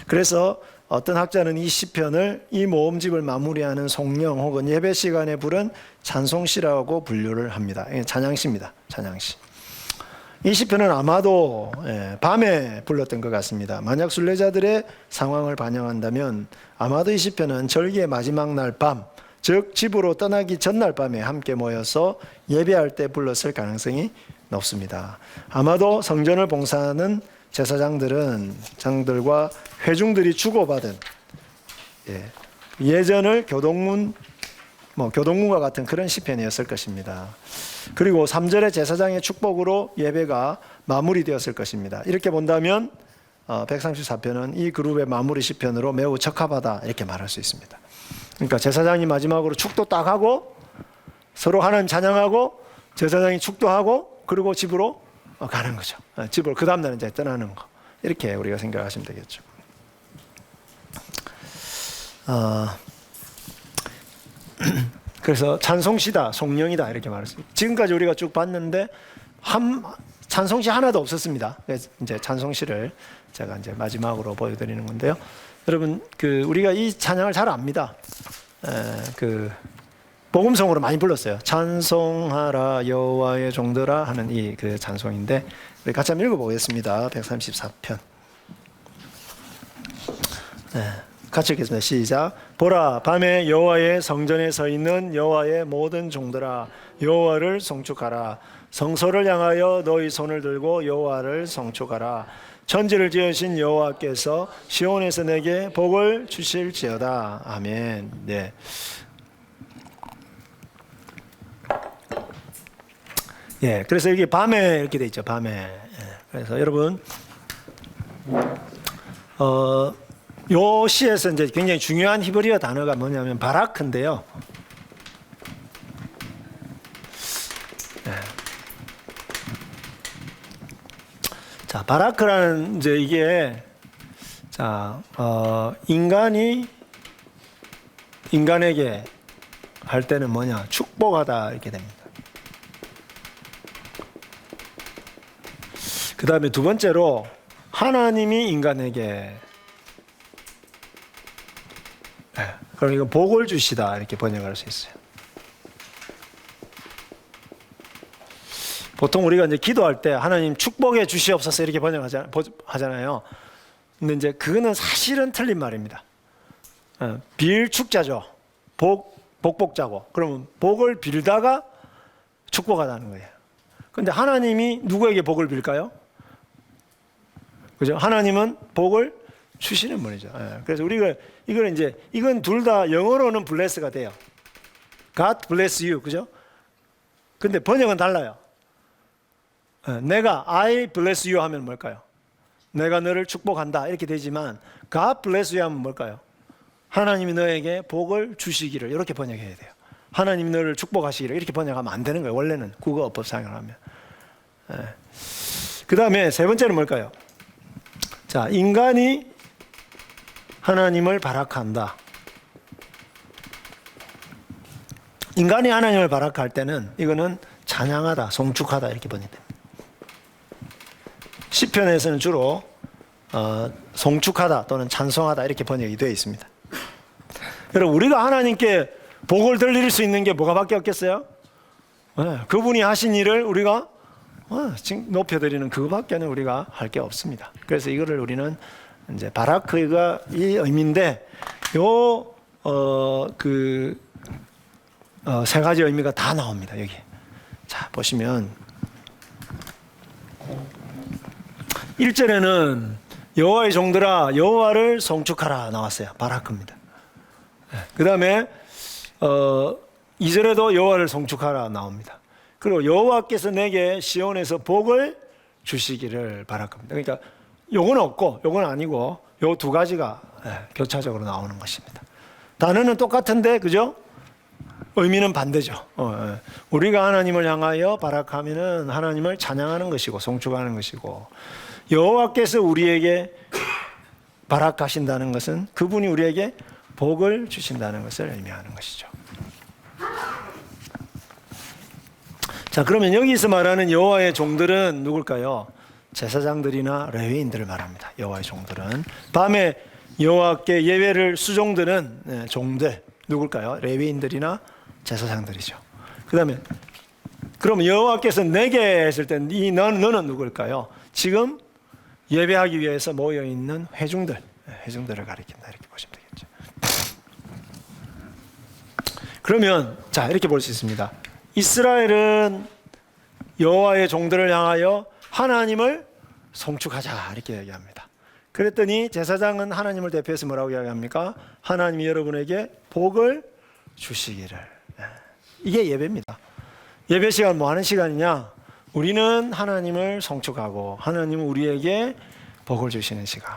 그래서 어떤 학자는 이 시편을 이 모음집을 마무리하는 송령 혹은 예배 시간에 부른 찬송시라고 분류를 합니다. 찬양시입니다. 찬양시. 이 시편은 아마도 밤에 불렀던 것 같습니다. 만약 순례자들의 상황을 반영한다면 아마도 이 시편은 절기의 마지막 날 밤, 즉 집으로 떠나기 전날 밤에 함께 모여서 예배할 때 불렀을 가능성이 높습니다. 아마도 성전을 봉사하는 제사장들과 회중들이 주고받은 예전을 교동문과 같은 그런 시편이었을 것입니다. 그리고 3절의 제사장의 축복으로 예배가 마무리되었을 것입니다. 이렇게 본다면 134편은 이 그룹의 마무리 시편으로 매우 적합하다 이렇게 말할 수 있습니다. 그러니까 제사장이 마지막으로 축도 딱 하고 서로 하나님 찬양하고 제사장이 축도하고 그리고 집으로 가는 거죠. 집으로 그 다음 날 이제 떠나는 거 이렇게 우리가 생각하시면 되겠죠. 그래서 찬송시다, 송령이다 이렇게 말했어요. 지금까지 우리가 쭉 봤는데 찬송시 하나도 없었습니다. 그래서 이제 찬송시를 제가 이제 마지막으로 보여드리는 건데요. 여러분 우리가 이 찬양을 잘 압니다. 복음성으로 많이 불렀어요. 찬송하라 여호와의 종들아 하는 이 찬송인데 우리 같이 한번 읽어보겠습니다. 134편. 같이 읽겠습니다. 시작. 보라, 밤에 여호와의 성전에 서 있는 여호와의 모든 종들아, 여호와를 송축하라. 성소를 향하여 너희 손을 들고 여호와를 송축하라. 천지를 지으신 여호와께서 시온에서 내게 복을 주실지어다. 아멘. 네. 예, 그래서 여기 밤에 이렇게 돼 있죠. 밤에. 예, 그래서 여러분, 요 시에서 이제 굉장히 중요한 히브리어 단어가 뭐냐면 바라크인데요. 예. 자, 바라크라는 이제 이게 인간이 인간에게 할 때는 뭐냐? 축복하다 이렇게 됩니다. 그 다음에 두 번째로 하나님이 인간에게 그럼 이거 복을 주시다 이렇게 번역할 수 있어요. 보통 우리가 이제 기도할 때 하나님 축복해 주시옵소서 이렇게 번역하잖아요. 근데 이제 그거는 사실은 틀린 말입니다. 빌축자죠. 복자고. 그러면 복을 빌다가 축복하다는 거예요. 근데 하나님이 누구에게 복을 빌까요? 그죠? 하나님은 복을 주시는 분이죠. 그래서 우리가 이건 둘 다 영어로는 bless가 돼요. God bless you, 그죠? 근데 번역은 달라요. 내가 I bless you 하면 뭘까요? 내가 너를 축복한다 이렇게 되지만 God bless you 하면 뭘까요? 하나님이 너에게 복을 주시기를 이렇게 번역해야 돼요. 하나님이 너를 축복하시기를 이렇게 번역하면 안 되는 거예요. 원래는 국어법상으로 하면. 그 다음에 세 번째는 뭘까요? 자, 인간이 하나님을 바라크한다. 인간이 하나님을 바라크할 때는 이거는 찬양하다, 송축하다 이렇게 번역됩니다. 시편에서는 주로 송축하다 또는 찬송하다 이렇게 번역이 되어 있습니다. 여러분, 우리가 하나님께 복을 들릴 수 있는 게 뭐가밖에 없겠어요? 그분이 하신 일을 우리가 높여드리는 그거밖에는 우리가 할 게 없습니다. 그래서 이거를 우리는 이제 바라크가 이 의미인데 세 가지 의미가 다 나옵니다. 여기. 자, 보시면 1절에는 여호와의 종들아 여호와를 송축하라 나왔어요. 바라크입니다. 그 다음에 2절에도 여호와를 송축하라 나옵니다. 그리고 여호와께서 내게 시온에서 복을 주시기를 바라옵니다. 그러니까 요건 없고 요건 아니고 요 두 가지가 교차적으로 나오는 것입니다. 단어는 똑같은데 그죠? 의미는 반대죠. 우리가 하나님을 향하여 바라크하면은 하나님을 찬양하는 것이고 송축하는 것이고, 여호와께서 우리에게 바라크하신다는 것은 그분이 우리에게 복을 주신다는 것을 의미하는 것이죠. 자, 그러면 여기서 말하는 여호와의 종들은 누굴까요? 제사장들이나 레위인들을 말합니다. 여호와의 종들은 밤에 여호와께 예배를 수종드는 종들 누굴까요? 레위인들이나 제사장들이죠. 그다음에 그럼 여호와께서 내게 했을 때 이 너는 누굴까요? 지금 예배하기 위해서 모여 있는 회중들을 가리킨다 이렇게 보시면 되겠죠. 그러면 자, 이렇게 볼 수 있습니다. 이스라엘은 여호와의 종들을 향하여 하나님을 송축하자 이렇게 얘기합니다. 그랬더니 제사장은 하나님을 대표해서 뭐라고 이야기합니까? 하나님이 여러분에게 복을 주시기를. 이게 예배입니다. 예배 시간 뭐 하는 시간이냐? 우리는 하나님을 송축하고 하나님은 우리에게 복을 주시는 시간.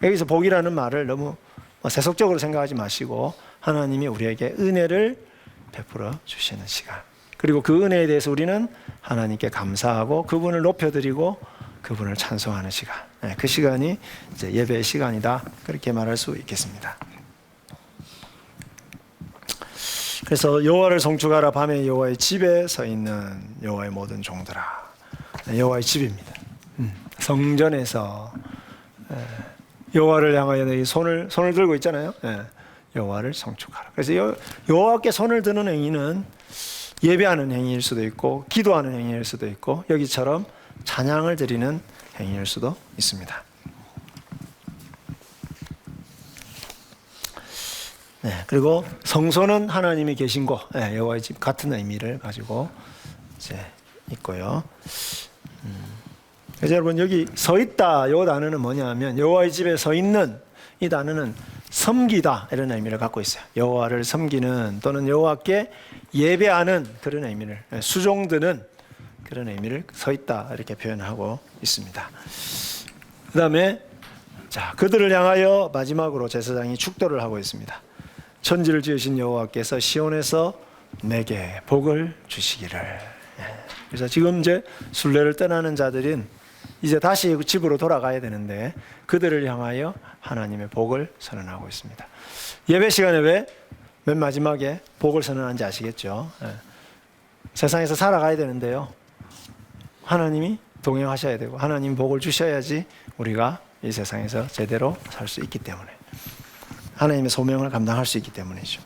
여기서 복이라는 말을 너무 세속적으로 생각하지 마시고 하나님이 우리에게 은혜를 베풀어 주시는 시간. 그리고 그 은혜에 대해서 우리는 하나님께 감사하고 그분을 높여드리고 그분을 찬송하는 시간. 그 시간이 이제 예배의 시간이다. 그렇게 말할 수 있겠습니다. 그래서 여호와를 송축하라. 밤에 여호와의 집에 서 있는 여호와의 모든 종들아. 여호와의 집입니다. 성전에서 여호와를 향하여 너희 손을 들고 있잖아요. 여호와를 송축하라. 그래서 여호와께 손을 드는 행위는 예배하는 행위일 수도 있고 기도하는 행위일 수도 있고 여기처럼 찬양을 드리는 행위일 수도 있습니다. 그리고 성소는 하나님이 계신 곳, 여호와의 집 같은 의미를 가지고 이제 있고요. 그래서 여러분 여기 서 있다 이 단어는 뭐냐면 여호와의 집에 서 있는 이 단어는 섬기다 이런 의미를 갖고 있어요. 여호와를 섬기는 또는 여호와께 예배하는 그런 의미를 수종드는 그런 의미를 서 있다 이렇게 표현하고 있습니다. 그 다음에 자 그들을 향하여 마지막으로 제사장이 축도를 하고 있습니다. 천지를 지으신 여호와께서 시온에서 내게 복을 주시기를. 그래서 지금 이제 순례를 떠나는 자들은 이제 다시 집으로 돌아가야 되는데 그들을 향하여 하나님의 복을 선언하고 있습니다. 예배 시간에 왜 맨 마지막에 복을 선언한지 아시겠죠? 세상에서 살아가야 되는데요. 하나님이 동행하셔야 되고 하나님 복을 주셔야지 우리가 이 세상에서 제대로 살 수 있기 때문에 하나님의 소명을 감당할 수 있기 때문이죠.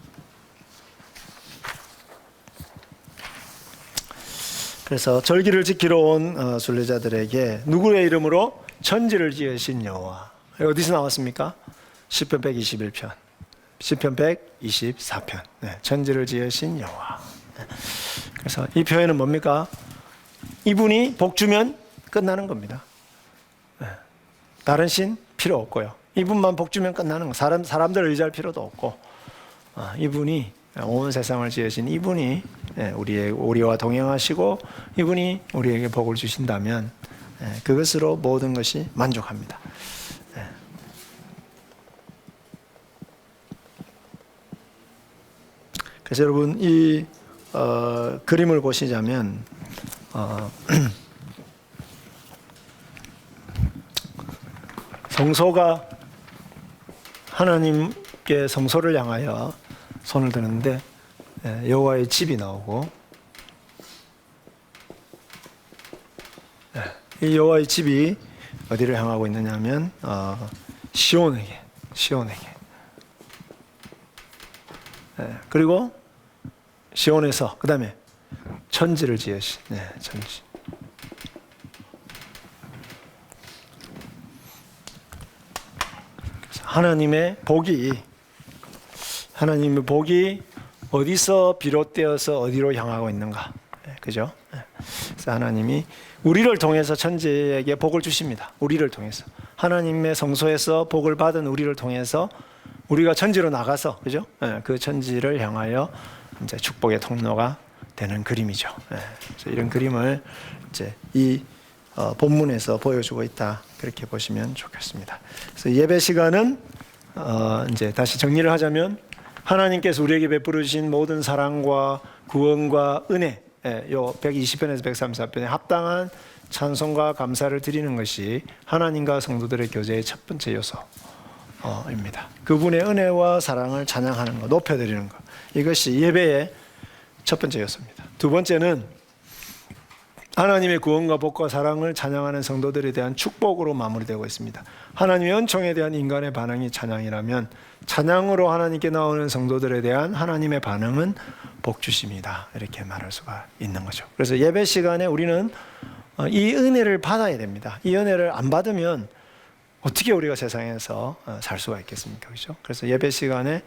그래서 절기를 지키러 온 순례자들에게 누구의 이름으로? 천지를 지으신 여호와. 어디서 나왔습니까? 시편 121편, 시편 124편. 천지를 지으신 여호와. 그래서 이 표현은 뭡니까? 이분이 복 주면 끝나는 겁니다. 다른 신 필요 없고요. 이분만 복 주면 끝나는 거. 사람들 의지할 필요도 없고 이분이 온 세상을 지으신 이분이 우리와 동행하시고 이분이 우리에게 복을 주신다면 그것으로 모든 것이 만족합니다. 그래서 여러분 이 그림을 보시자면 성소가 하나님께 성소를 향하여 손을 드는데 여호와의 집이 나오고 이 여호와의 집이 어디를 향하고 있느냐면 시온에게 그리고 시온에서 그 다음에 천지를 지으신 천지. 하나님의 복이 어디서 비롯되어서 어디로 향하고 있는가? 그죠? 그래서 하나님이 우리를 통해서 천지에게 복을 주십니다. 우리를 통해서 하나님의 성소에서 복을 받은 우리를 통해서 우리가 천지로 나가서 그죠? 그 천지를 향하여 이제 축복의 통로가 되는 그림이죠. 그래서 이런 그림을 이제 이 본문에서 보여주고 있다. 그렇게 보시면 좋겠습니다. 그래서 예배 시간은 이제 다시 정리를 하자면 하나님께서 우리에게 베풀어 주신 모든 사랑과 구원과 은혜, 요 120편에서 134편에 합당한 찬송과 감사를 드리는 것이 하나님과 성도들의 교제의 첫 번째 요소입니다. 그분의 은혜와 사랑을 찬양하는 것, 높여드리는 것, 이것이 예배의 첫 번째 요소입니다. 두 번째는 하나님의 구원과 복과 사랑을 찬양하는 성도들에 대한 축복으로 마무리되고 있습니다. 하나님의 은총에 대한 인간의 반응이 찬양이라면 찬양으로 하나님께 나오는 성도들에 대한 하나님의 반응은 복주심이다. 이렇게 말할 수가 있는 거죠. 그래서 예배 시간에 우리는 이 은혜를 받아야 됩니다. 이 은혜를 안 받으면 어떻게 우리가 세상에서 살 수가 있겠습니까? 그렇죠? 그래서 예배 시간에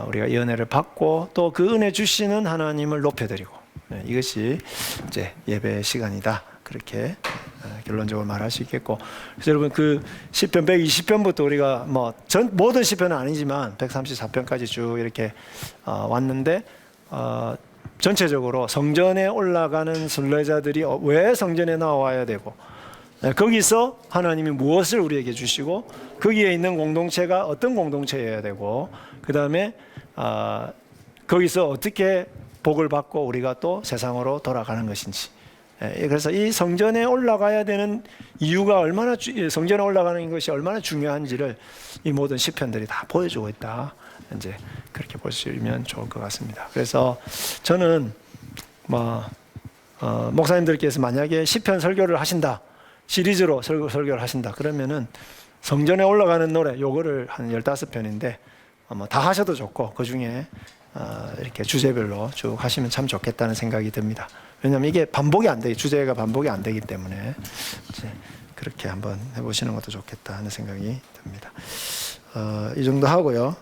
우리가 이 은혜를 받고 또 그 은혜 주시는 하나님을 높여드리고 이것이 이제 예배 시간이다. 그렇게 결론적으로 말할 수 있겠고, 그래서 여러분 그 시편 120편부터 우리가 모든 시편은 아니지만 134편까지 쭉 이렇게 왔는데 전체적으로 성전에 올라가는 순례자들이 왜 성전에 나와야 되고 거기서 하나님이 무엇을 우리에게 주시고 거기에 있는 공동체가 어떤 공동체여야 되고 그 다음에 거기서 어떻게 복을 받고 우리가 또 세상으로 돌아가는 것인지. 그래서 이 성전에 올라가야 되는 이유가 성전에 올라가는 것이 얼마나 중요한지를 이 모든 시편들이 다 보여주고 있다. 이제 그렇게 보시면 좋을 것 같습니다. 그래서 저는 목사님들께서 만약에 시편 설교를 하신다, 시리즈로 설교를 하신다 그러면은 성전에 올라가는 노래 요거를 한 15편인데 다 하셔도 좋고 그 중에 이렇게 주제별로 쭉 하시면 참 좋겠다는 생각이 듭니다. 왜냐하면 이게 반복이 안 되기, 주제가 반복이 안 되기 때문에 이제 그렇게 한번 해보시는 것도 좋겠다 하는 생각이 듭니다. 이 정도 하고요.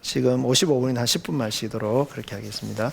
지금 55분이 한 10분만 쉬도록 그렇게 하겠습니다.